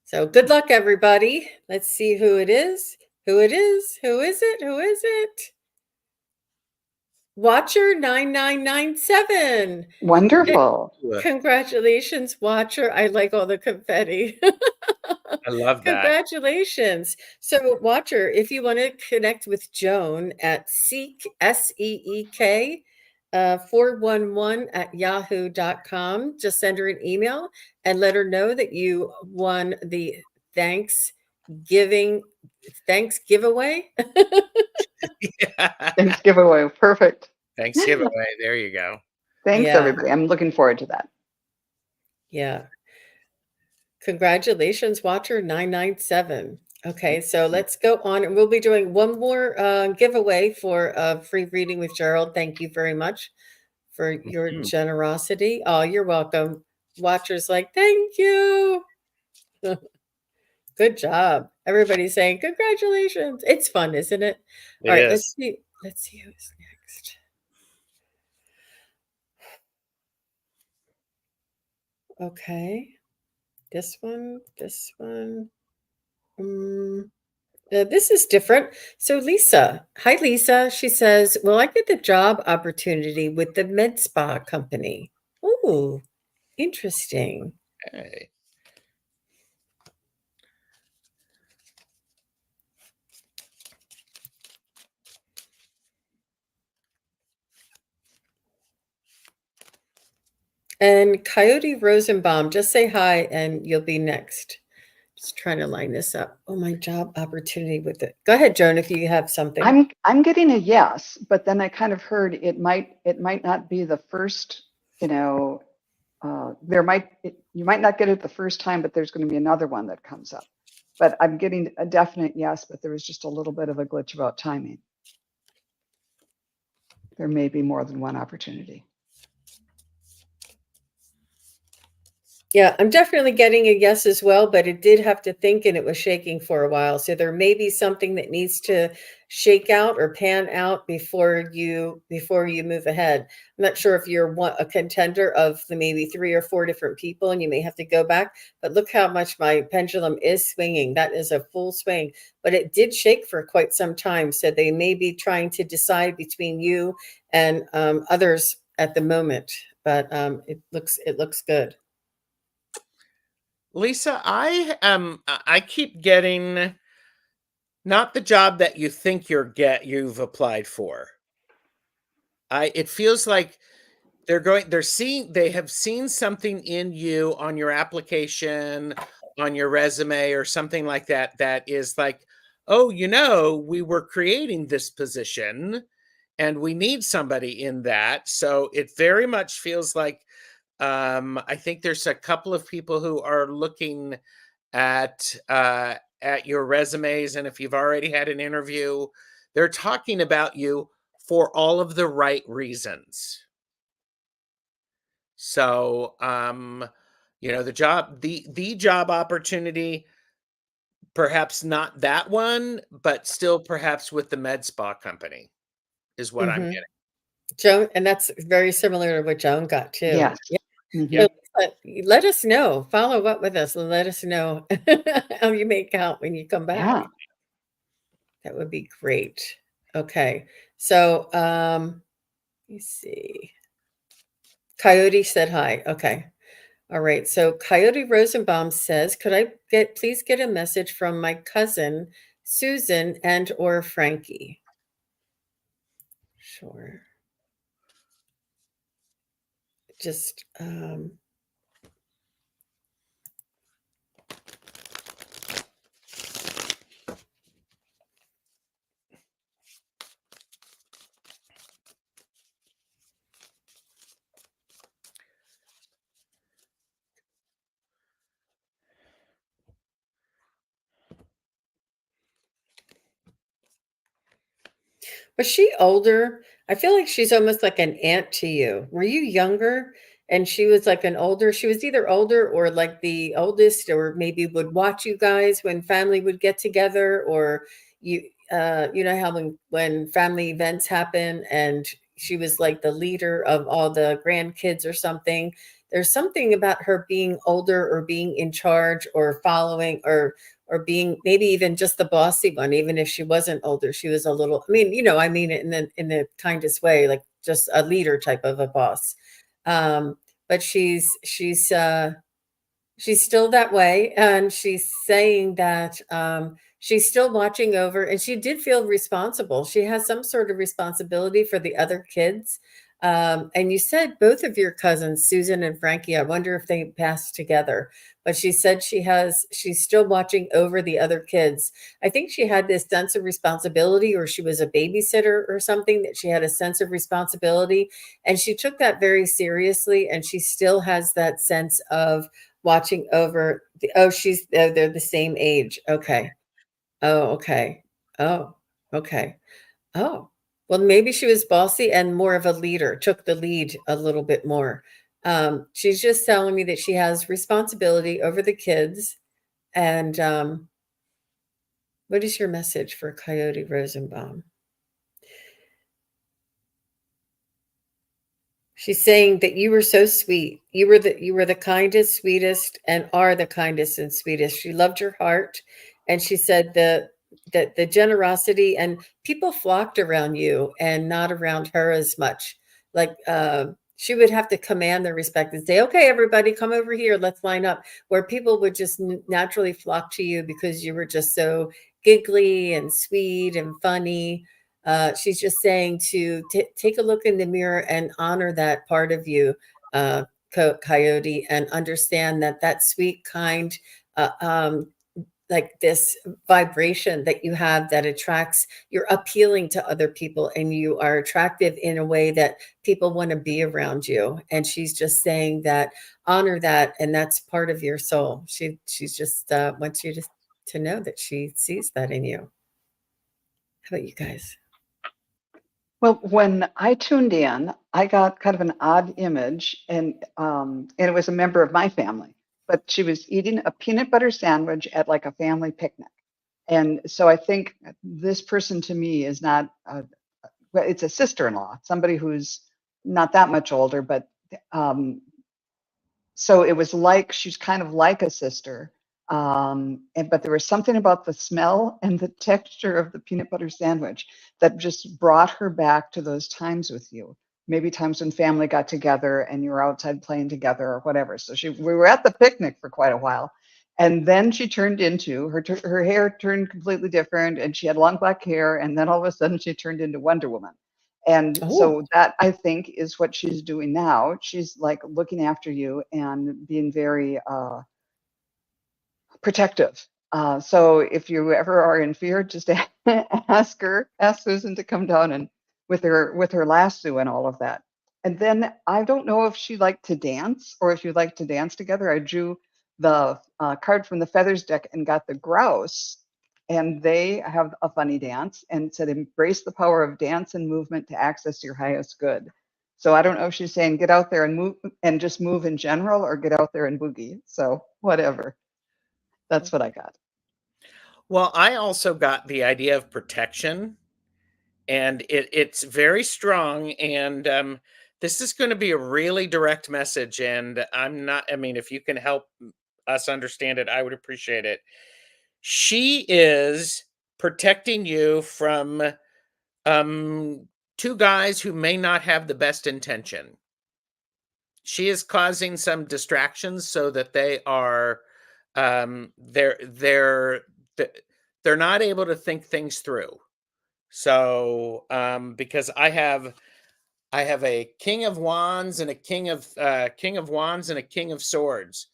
So good luck, everybody. Let's see who it is. Who it is. Who is it? Who is it? Watcher 9997. Wonderful. Congratulations, Watcher. I like all the confetti. I love that. Congratulations. So, Watcher, if you want to connect with Joan at Seek, SEEK, 411 at yahoo.com, just send her an email and let her know that you won the thanks giveaway. Yeah. Thanks giveaway. Perfect. Thanks giveaway. There you go. Thanks, Yeah. everybody. I'm looking forward to that. Yeah. Congratulations, Watcher 997. Okay, so let's go on, and we'll be doing one more giveaway for a free reading with Gerald. Thank you very much for your generosity. Oh, you're welcome. Watcher's like, thank you. Good job. Everybody's saying congratulations. It's fun, isn't it? It All right, is. let's see. Let's see who's next. Okay. This one. This is different. So Lisa, hi Lisa. She says, "Will I get the job opportunity with the med spa company?" Ooh, interesting. Okay. And Coyote Rosenbaum, just say hi, and you'll be next. Just trying to line this up. Oh, my job opportunity with it. Go ahead, Joan, if you have something. I'm getting a yes, but then I kind of heard it might not be the first. You know, you might not get it the first time, but there's going to be another one that comes up. But I'm getting a definite yes, but there was just a little bit of a glitch about timing. There may be more than one opportunity. Yeah, I'm definitely getting a yes as well, but it did have to think and it was shaking for a while. So there may be something that needs to shake out or pan out before you move ahead. I'm not sure if you're a contender of the maybe 3 or 4 different people and you may have to go back, but look how much my pendulum is swinging. That is a full swing, but it did shake for quite some time. So they may be trying to decide between you and others at the moment, but it looks good. Lisa, I keep getting not the job that you think you've applied for. It feels like they have seen something in you on your application, on your resume or something like that, that is like, oh, we were creating this position and we need somebody in that. So it very much feels like, I think there's a couple of people who are looking at your resumes, and if you've already had an interview, they're talking about you for all of the right reasons. So, the job opportunity, perhaps not that one, but still perhaps with the med spa company is what I'm Mhm. getting. Joan, and that's very similar to what Joan got too. Yes. Yeah. Mhm. So let us know. Follow up with us and let us know how you make out when you come back. Yeah. That would be great. Okay. So let me see. Coyote said hi. Okay. All right. So Coyote Rosenbaum says, could I please get a message from my cousin Susan and or Frankie? Sure. Just was she older? I feel like she's almost like an aunt to you. Were you younger and she was like an older? She was either older or like the oldest, or maybe would watch you guys when family would get together, or you you know how when family events happen and she was like the leader of all the grandkids or something. There's something about her being older or being in charge or following or being maybe even just the bossy one, even if she wasn't older, she was a little, I mean, I mean it in the kindest way, like just a leader type of a boss. But she's still that way, and she's saying that she's still watching over, and she did feel responsible. She has some sort of responsibility for the other kids. And you said both of your cousins, Susan and Frankie, I wonder if they passed together. But she said she's still watching over the other kids. I think she had this sense of responsibility, or she was a babysitter or something, that she had a sense of responsibility. And she took that very seriously. And she still has that sense of watching over they're the same age. Okay. Oh, okay. Oh, okay. Oh, well, maybe she was bossy and more of a leader, took the lead a little bit more. She's just telling me that she has responsibility over the kids. And what is your message for Coyote Rosenbaum? She's saying that you were so sweet. You were the kindest, sweetest, and are the kindest and sweetest. She loved your heart, and she said that the generosity, and people flocked around you and not around her as much. Like she would have to command their respect and say, "Okay, everybody, come over here. Let's line up." Where people would just naturally flock to you because you were just so giggly and sweet and funny. She's just saying to take a look in the mirror and honor that part of you, uh, Coyote, and understand that that sweet, kind, uh, um, like this vibration that you have that attracts, you're appealing to other people and you are attractive in a way that people want to be around you. And she's just saying that honor that, and that's part of your soul. She's just wants you to know that she sees that in you. How about you guys? Well, when I tuned in, I got kind of an odd image, and it was a member of my family, but she was eating a peanut butter sandwich at like a family picnic. And so I think this person to me is not, well, it's a sister-in-law, somebody who's not that much older, but um, so it was like she's kind of like a sister. But there was something about the smell and the texture of the peanut butter sandwich that just brought her back to those times with you maybe times when family got together and you were outside playing together or whatever. So we were at the picnic for quite a while. And then she turned into, her hair turned completely different, and she had long black hair. And then all of a sudden she turned into Wonder Woman. And Oh, so that, I think, is what she's doing now. She's like looking after you and being very protective. So if you ever are in fear, just ask Susan to come down and with her lasso and all of that. And then I don't know if she liked to dance or if you like to dance together. I drew the card from the feathers deck and got the grouse, and they have a funny dance and said, embrace the power of dance and movement to access your highest good. So I don't know if she's saying get out there and move and just move in general, or get out there and boogie. So whatever. That's what I got. Well, I also got the idea of protection, and it's very strong. And this is going to be a really direct message. And I mean, if you can help us understand it, I would appreciate it. She is protecting you from two guys who may not have the best intention. She is causing some distractions so that they are they're not able to think things through. So because I have a King of Wands and a King of Wands and a King of Swords.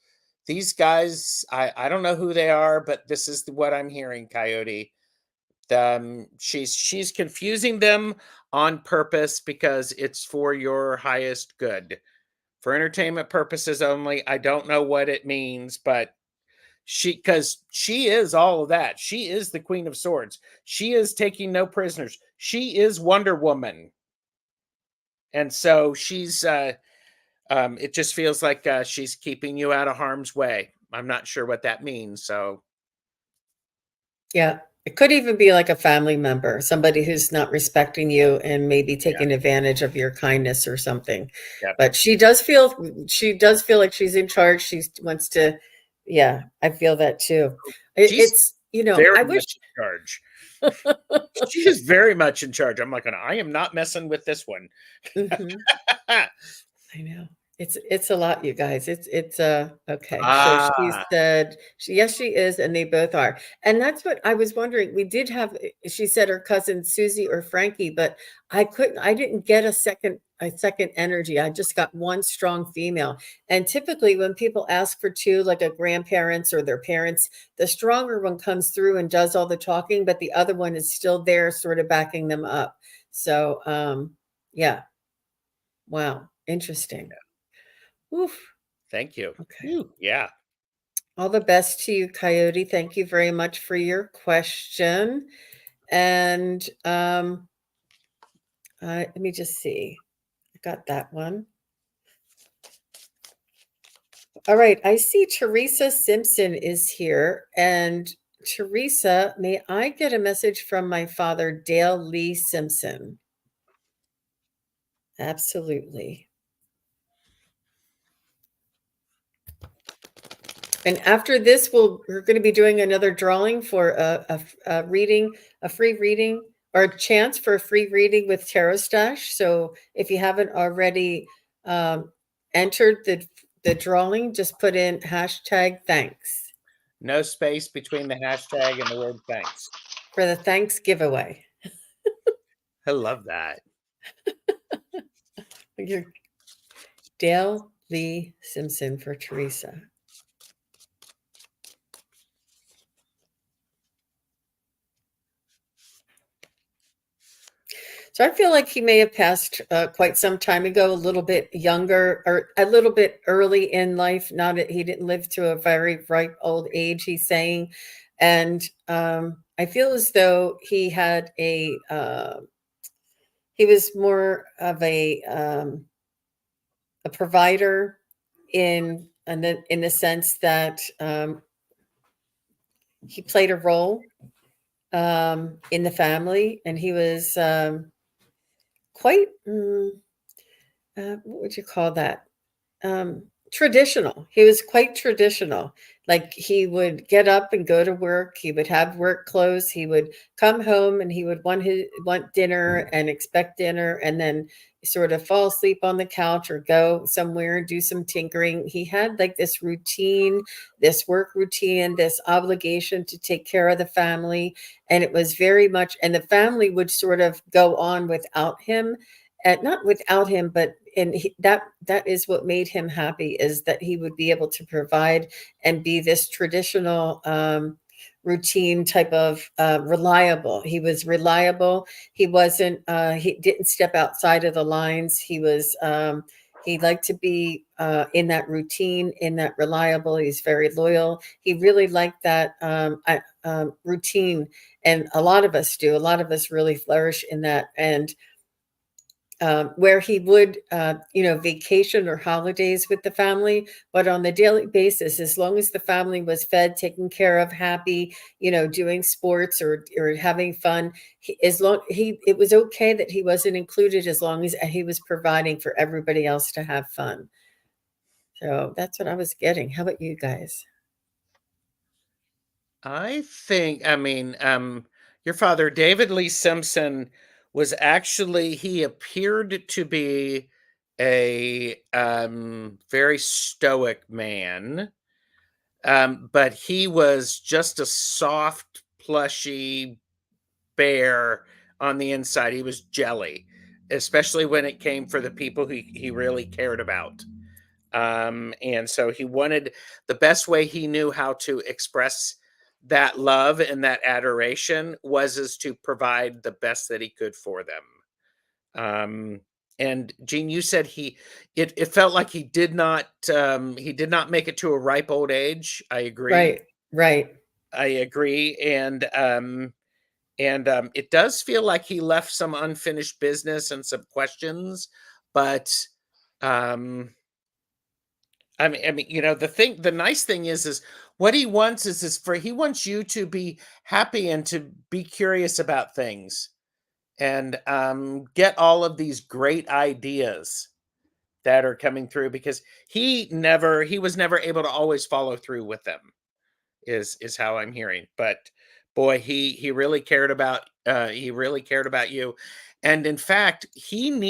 These guys, I don't know who they are, but this is what I'm hearing, Coyote. She's confusing them on purpose because it's for your highest good. For entertainment purposes only. I don't know what it means, but because she is all of that. She is the Queen of Swords. She is taking no prisoners. She is Wonder Woman. And so she's it just feels like she's keeping you out of harm's way. I'm not sure what that means. So yeah. It could even be like a family member, somebody who's not respecting you and maybe yeah, taking advantage of your kindness or something. Yep. But she does feel like she's in charge. She wants to, yeah, I feel that too. she's It's, you know, very I wish. much in charge. She is very much in charge. I'm like, I am not messing with this one. Mhm. I know. It's a lot, you guys. It's okay. So she Ah, said, yes, she is, and they both are. And that's what I was wondering. We did have, she said her cousin Susie or Frankie, but I didn't get a second energy. I just got one strong female. And typically when people ask for two, like a grandparents or their parents, the stronger one comes through and does all the talking, but the other one is still there, sort of backing them up. So yeah. Wow. Interesting. Oof. thank you. Okay. Ooh, yeah. All the best to you, Coyote. Thank you very much for your question. And let me just see. I got that one. All right. I see Teresa Simpson is here. And Teresa, may I get a message from my father, Dale Lee Simpson? Absolutely. And after this, we're going to be doing another drawing for a reading, a free reading, or a chance for a free reading with TarotStache. So if you haven't already entered the drawing, just put in #thanks No space between the hashtag and the word thanks. for the thanks giveaway. I love that. You're Dale Lee Simpson for Teresa. So I feel like he may have passed quite some time ago, a little bit younger or a little bit early in life. Not that he didn't live to a very ripe old age, he's saying. And I feel as though he had he was more of a provider in the sense that he played a role in the family, and he was quite what would you call that? Traditional. He was quite traditional. Like he would get up and go to work. He would have work clothes. He would come home and he would want dinner and expect dinner, and then sort of fall asleep on the couch or go somewhere and do some tinkering. He had like this routine, this work routine, this obligation to take care of the family. And it was very much, and the family would sort of go on without him, and not without him, but that is what made him happy, is that he would be able to provide and be this traditional routine type of reliable. He was reliable. He wasn't. He didn't step outside of the lines. He liked to be in that routine, in that reliable. He's very loyal. He really liked that routine, and a lot of us do. A lot of us really flourish in that, and where he would, vacation or holidays with the family, but on the daily basis, as long as the family was fed, taken care of, happy, doing sports or having fun, it was okay that he wasn't included, as long as he was providing for everybody else to have fun. So that's what I was getting. How about you guys? I think, your father, David Lee Simpson, was actually, he appeared to be a very stoic man, but he was just a soft, plushy bear on the inside. He was jelly, especially when it came for the people he really cared about. And so he wanted, the best way he knew how to express that love and that adoration was as to provide the best that he could for them. And Jean, you said it felt like he did not make it to a ripe old age. I agree. Right. I agree. And it does feel like he left some unfinished business and some questions, but the nice thing is what he wants is he wants you to be happy and to be curious about things, and get all of these great ideas that are coming through, because he was never able to always follow through with them, is how I'm hearing. But boy, he really cared about you. And in fact, when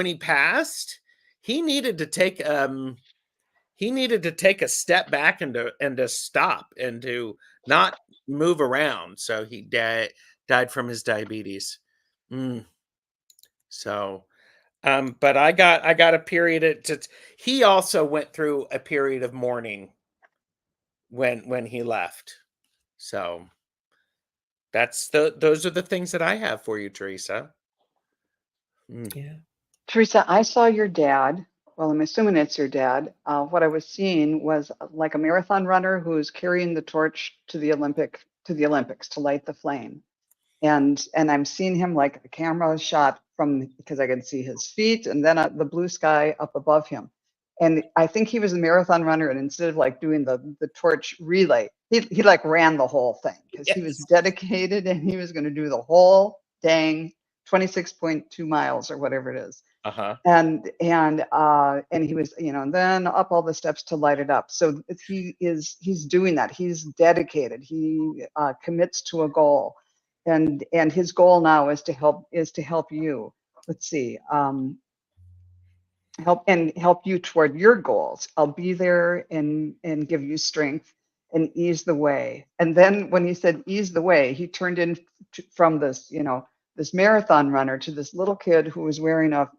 he passed, he needed to take a step back and to stop and to not move around. So he died from his diabetes. So, but I got a period. He also went through a period of mourning when he left. So those are the things that I have for you, Teresa. Yeah. Teresa, I saw your dad. Well, I'm assuming it's your dad. What I was seeing was like a marathon runner who's carrying the torch to the Olympics to light the flame. And I'm seeing him, like the camera shot from, because I could see his feet and then the blue sky up above him. And I think he was a marathon runner, and instead of like doing the torch relay, he like ran the whole thing, because he was dedicated and he was going to do the whole dang 26.2 miles or whatever it is. Uh-huh. And he was, and then up all the steps to light it up. So he's doing that. He's dedicated. He commits to a goal, and his goal now is to help you. Let's see, help you toward your goals. I'll be there and give you strength and ease the way. And then when he said ease the way, he turned in from this, this marathon runner to this little kid who was wearing a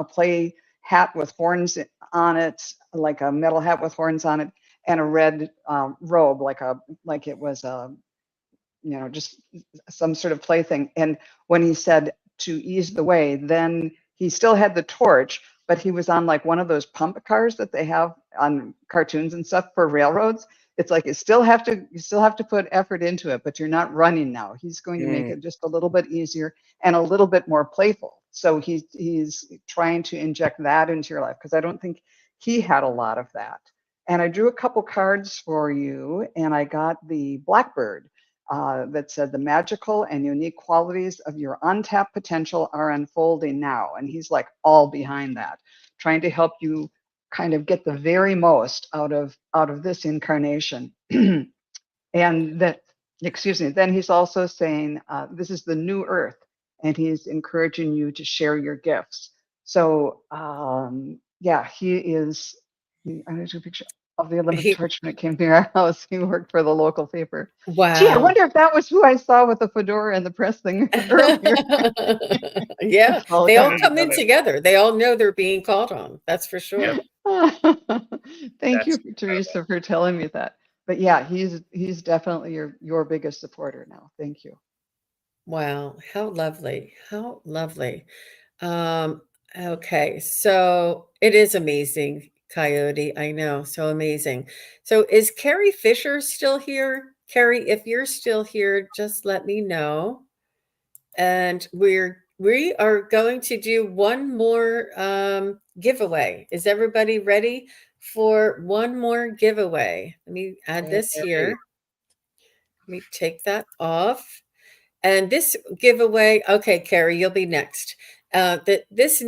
play hat with horns on it, like a metal hat with horns on it, and a red robe, like it was a, just some sort of plaything. And when he said to ease the way, then he still had the torch, but he was on like one of those pump cars that they have on cartoons and stuff for railroads. It's like you still have to put effort into it, but you're not running now. He's going to make it just a little bit easier and a little bit more playful. So he's trying to inject that into your life, because I don't think he had a lot of that. And I drew a couple cards for you, and I got the Blackbird that said the magical and unique qualities of your untapped potential are unfolding now. And he's like all behind that. trying to help you kind of get the very most out of this incarnation. And that, excuse me, then he's also saying, this is the new earth, and he's encouraging you to share your gifts. So, yeah, he is, I took a picture of the 11th torch when it came to our house. He worked for the local paper. Wow. Gee, I wonder if that was who I saw with the fedora and the press thing earlier. Yeah, all they all coming come in together. together. They all know they're being called on. That's for sure. Thank you, That's Teresa, for telling me that. But yeah, he's definitely your biggest supporter now. Thank you. Wow, how lovely. How lovely. Okay, so it is amazing, Coyote. I know, so amazing. So is Carrie Fisher still here? Carrie, if you're still here, just let me know. And we are going to do one more giveaway. Is everybody ready for one more giveaway? Let me add this here. Let me take that off. And this giveaway, okay, Carrie, you'll be next. This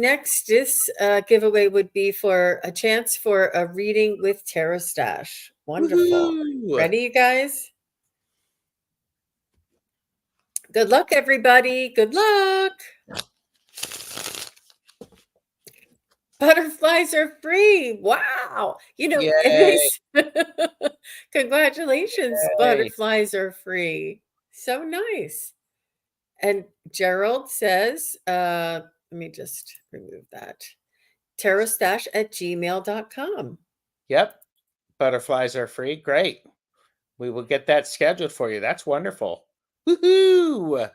giveaway would be for a chance for a reading with TarotStache. Wonderful. Woohoo! Ready, you guys? Good luck, everybody. Good luck. Butterflies are free. Wow. You know, Yay. congratulations. Yay. Butterflies are free. So nice. And Gerald says, let me just remove that. TarotStache@gmail.com. Yep. Butterflies are free. Great. We will get that scheduled for you. That's wonderful. Woohoo!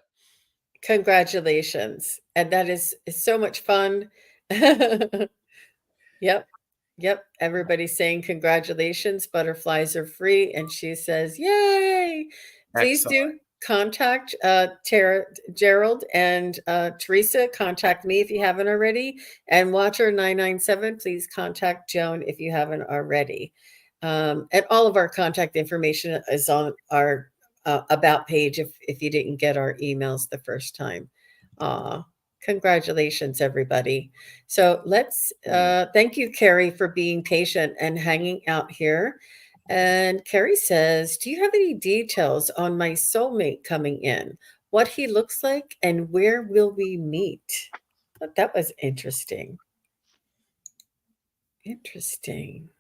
Congratulations. And that is so much fun. Yep. Yep. Everybody's saying congratulations. Butterflies are free. And she says, yay. Please Excellent. do contact Gerald and Teresa. Contact me if you haven't already. And Watcher 997, please contact Joan if you haven't already. And all of our contact information is on our about page if you didn't get our emails the first time. Congratulations, everybody. So let's thank you, Carrie, for being patient and hanging out here. And Carrie says, do you have any details on my soulmate coming in? What he looks like and where will we meet? But that was interesting. Interesting.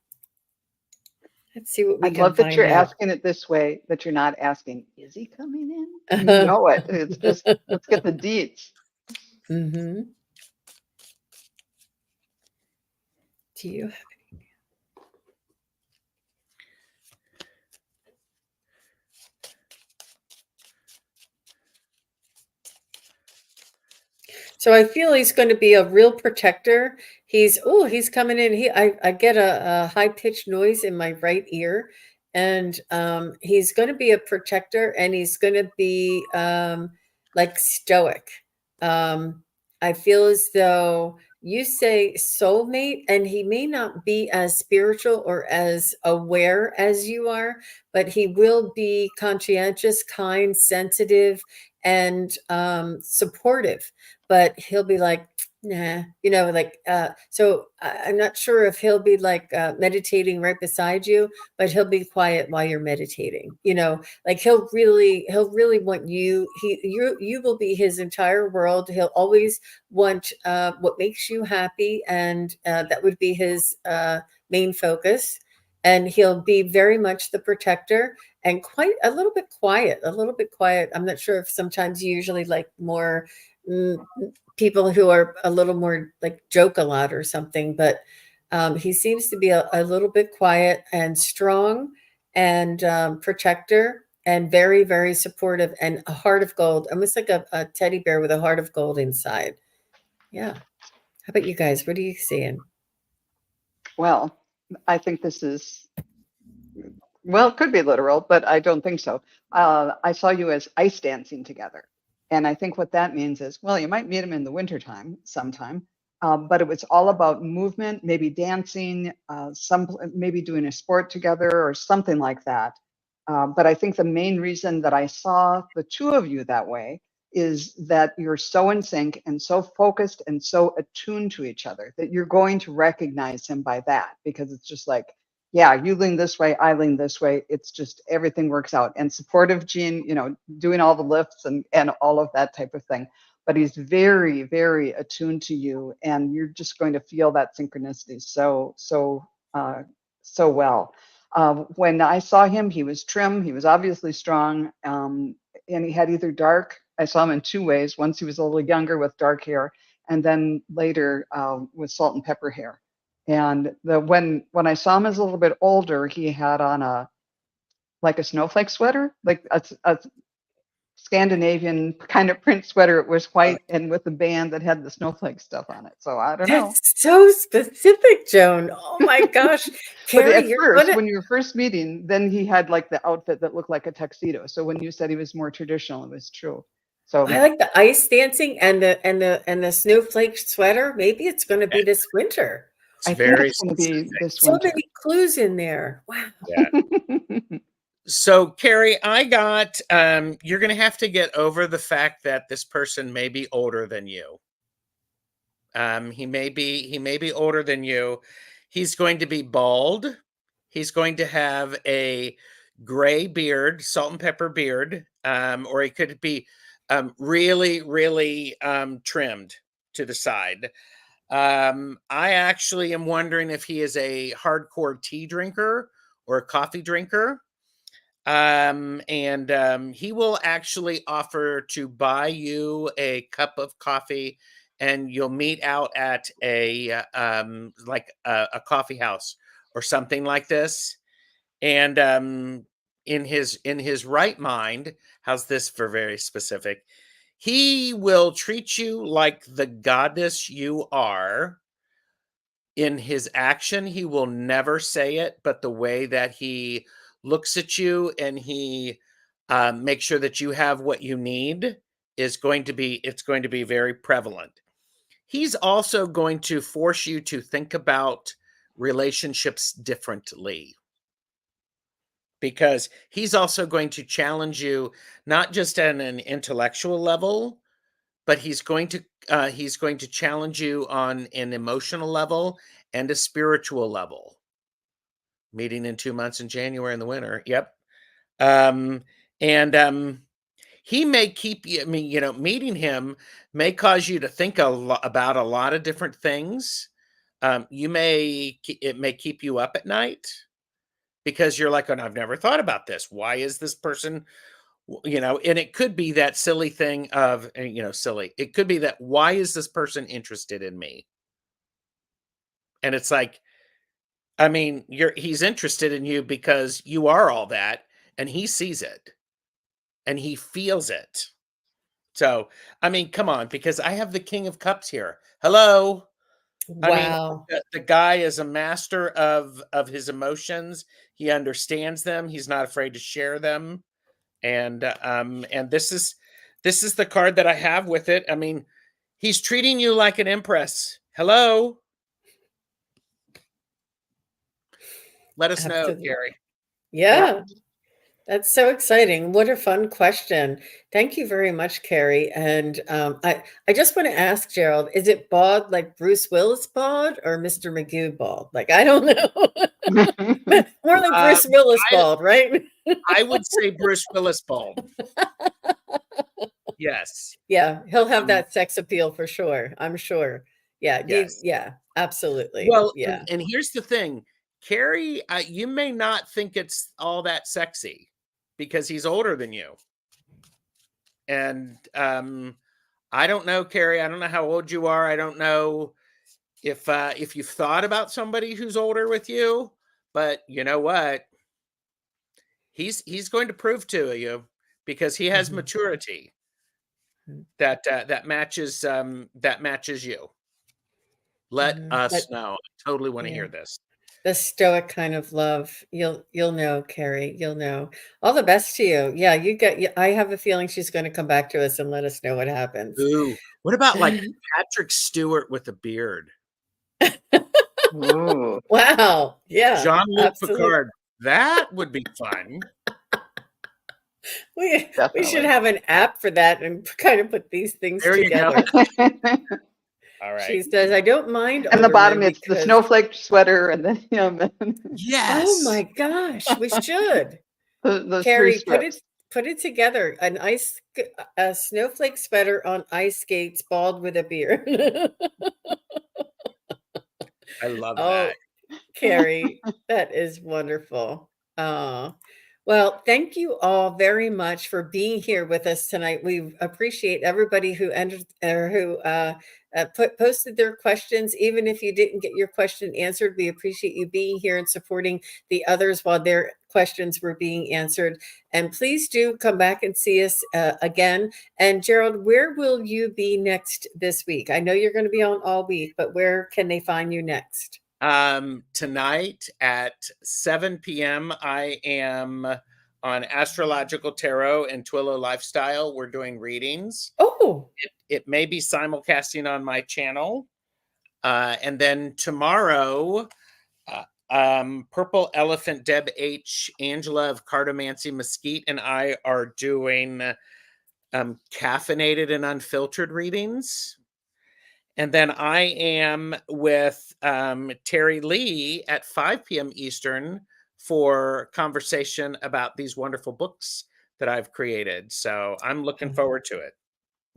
Let's see what we I can love that find you're out. asking it this way, that you're not asking, is he coming in? You know it. It's just, let's get the deets. Mm-hmm. Do you have any? So I feel he's going to be a real protector. He's coming in. I get a high pitched noise in my right ear, and he's going to be a protector, and he's going to be like stoic. I feel as though you say soulmate, and he may not be as spiritual or as aware as you are, but he will be conscientious, kind, sensitive, and supportive. But he'll be like, nah, so I'm not sure if he'll be like meditating right beside you, but he'll be quiet while you're meditating. Like he'll really want you. You will be his entire world. He'll always want what makes you happy, and that would be his main focus. And he'll be very much the protector and quite a little bit quiet. I'm not sure if sometimes you usually like more people who are a little more like joke a lot or something, but he seems to be a little bit quiet and strong and protector and very, very supportive and a heart of gold, almost like a teddy bear with a heart of gold inside. Yeah. How about you guys? What are you seeing? Well, I think this is, well, it could be literal, but I don't think so. I saw you as ice dancing together. And I think what that means is, well, you might meet him in the wintertime sometime, but it was all about movement, maybe dancing, maybe doing a sport together or something like that. But I think the main reason that I saw the two of you that way is that you're so in sync and so focused and so attuned to each other that you're going to recognize him by that, because it's just like, yeah, you lean this way, I lean this way. It's just everything works out. And supportive Jean, you know, doing all the lifts and all of that type of thing. But he's very, very attuned to you, and you're just going to feel that synchronicity so well. When I saw him, he was trim, he was obviously strong, and he had either dark. I saw him in two ways. Once he was a little younger with dark hair, and then later with salt and pepper hair. And when I saw him as a little bit older, he had on a snowflake sweater, like a Scandinavian kind of print sweater. It was white and with a band that had the snowflake stuff on it. So I don't know. That's so specific, Joan. Oh my gosh. But Carrie, at you're first, gonna when you were first meeting, then he had like the outfit that looked like a tuxedo. So when you said he was more traditional, it was true. So I like the ice dancing and the snowflake sweater. Maybe it's gonna be this winter. It's I think very it's going to be specific. this So winter. many clues in there. Wow. Yeah. So, Carrie, I got you're going to have to get over the fact that this person may be older than you. He may be older than you. He's going to be bald. He's going to have a gray beard, salt and pepper beard, or he could be really, really trimmed to the side. I actually am wondering if he is a hardcore tea drinker or a coffee drinker. He will actually offer to buy you a cup of coffee, and you'll meet out at a coffee house or something like this. And in his right mind, how's this for very specific? He will treat you like the goddess you are. In his action, he will never say it, but the way that he looks at you and he makes sure that you have what you need it's going to be very prevalent. He's also going to force you to think about relationships differently, because he's also going to challenge you, not just at an intellectual level, but he's going to challenge you on an emotional level and a spiritual level. Meeting in 2 months in January in the winter. Yep. He may keep you. I mean, meeting him may cause you to think about a lot of different things. It may keep you up at night because you're like, oh, I've never thought about this. Why is this person? And it could be that silly thing of, silly. It could be that, why is this person interested in me? And it's like, I mean, he's interested in you because you are all that, and he sees it and he feels it. So, I mean, come on, because I have the King of Cups here. Hello. I mean, Wow. the guy is a master of his emotions. He understands them. He's not afraid to share them. And this is the card that I have with it. I mean, he's treating you like an empress. Hello. Let us know, Absolutely. Gary. Yeah. That's so exciting. What a fun question. Thank you very much, Carrie. And I just want to ask Gerald, is it bald like Bruce Willis bald or Mr. Magoo bald? Like, I don't know. More like Bruce Willis bald, right? I would say Bruce Willis bald. Yes. Yeah, he'll have that sex appeal for sure. I'm sure. Yeah, Yes. yeah, absolutely. Well, Yeah. and here's the thing, Carrie, you may not think it's all that sexy because he's older than you. And I don't know, Carrie. I don't know how old you are. I don't know if you've thought about somebody who's older with you, but you know what? He's going to prove to you, because he has maturity that matches you. Let us know. I totally want to hear this. The stoic kind of love. You'll know, Carrie. You'll know. All the best to you. Yeah, I have a feeling she's going to come back to us and let us know what happens. Ooh, what about like Patrick Stewart with a beard? Ooh. Wow. Yeah. Jean-Luc absolutely. Picard. That would be fun. We should Definitely. have an app for that and kind of put these things There you go. together. All right. She says, I don't mind And the older bottom, men it's the because, snowflake sweater, and then Yes. oh my gosh, we should. those 3 Carrie, strips. put it together. A snowflake sweater on ice skates, bald with a beard. I love Oh, that. Carrie, that is wonderful. Well, thank you all very much for being here with us tonight. We appreciate everybody who entered or who posted their questions. Even if you didn't get your question answered, we appreciate you being here and supporting the others while their questions were being answered. And please do come back and see us again. And Gerald, where will you be next this week? I know you're going to be on all week, but where can they find you next? Tonight at 7 p.m. I am on Astrological Tarot and Twillo Lifestyle. We're doing readings. Oh, It may be simulcasting on my channel. And then tomorrow, Purple Elephant, Deb H, Angela of Cartomancy Mesquite, and I are doing caffeinated and unfiltered readings. And then I am with Terry Lee at 5 p.m. Eastern for conversation about these wonderful books that I've created. So I'm looking forward to it.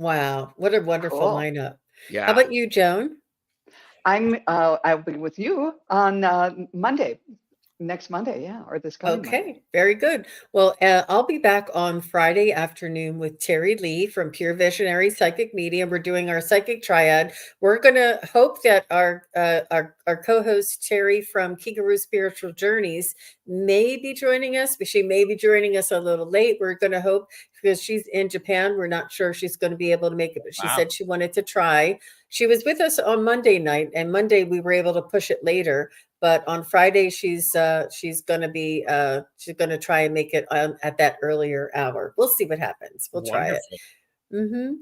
wow. What a wonderful Cool. lineup. Yeah. How about you, Joan? I'll be with you on Monday, next Monday, yeah, or this coming Monday. Okay, very good. Well, I'll be back on Friday afternoon with Terry Lee from Pure Visionary Psychic Medium. We're doing our psychic triad. We're going to hope that our co-host Terry from Kikaroo Spiritual Journeys may be joining us, but she may be joining us a little late. We're going to hope because she's in Japan. We're not sure she's going to be able to make it, but she said she wanted to try. She was with us on Monday night, and Monday we were able to push it later. But on Friday, she's going to try and make it at that earlier hour. We'll see what happens. We'll try it.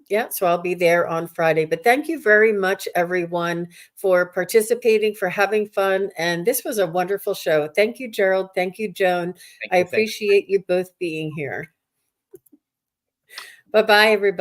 Yeah, so I'll be there on Friday. But thank you very much, everyone, for participating, for having fun. And this was a wonderful show. Thank you, Gerald. Thank you, Joan. I appreciate you both being here. Bye-bye, everybody.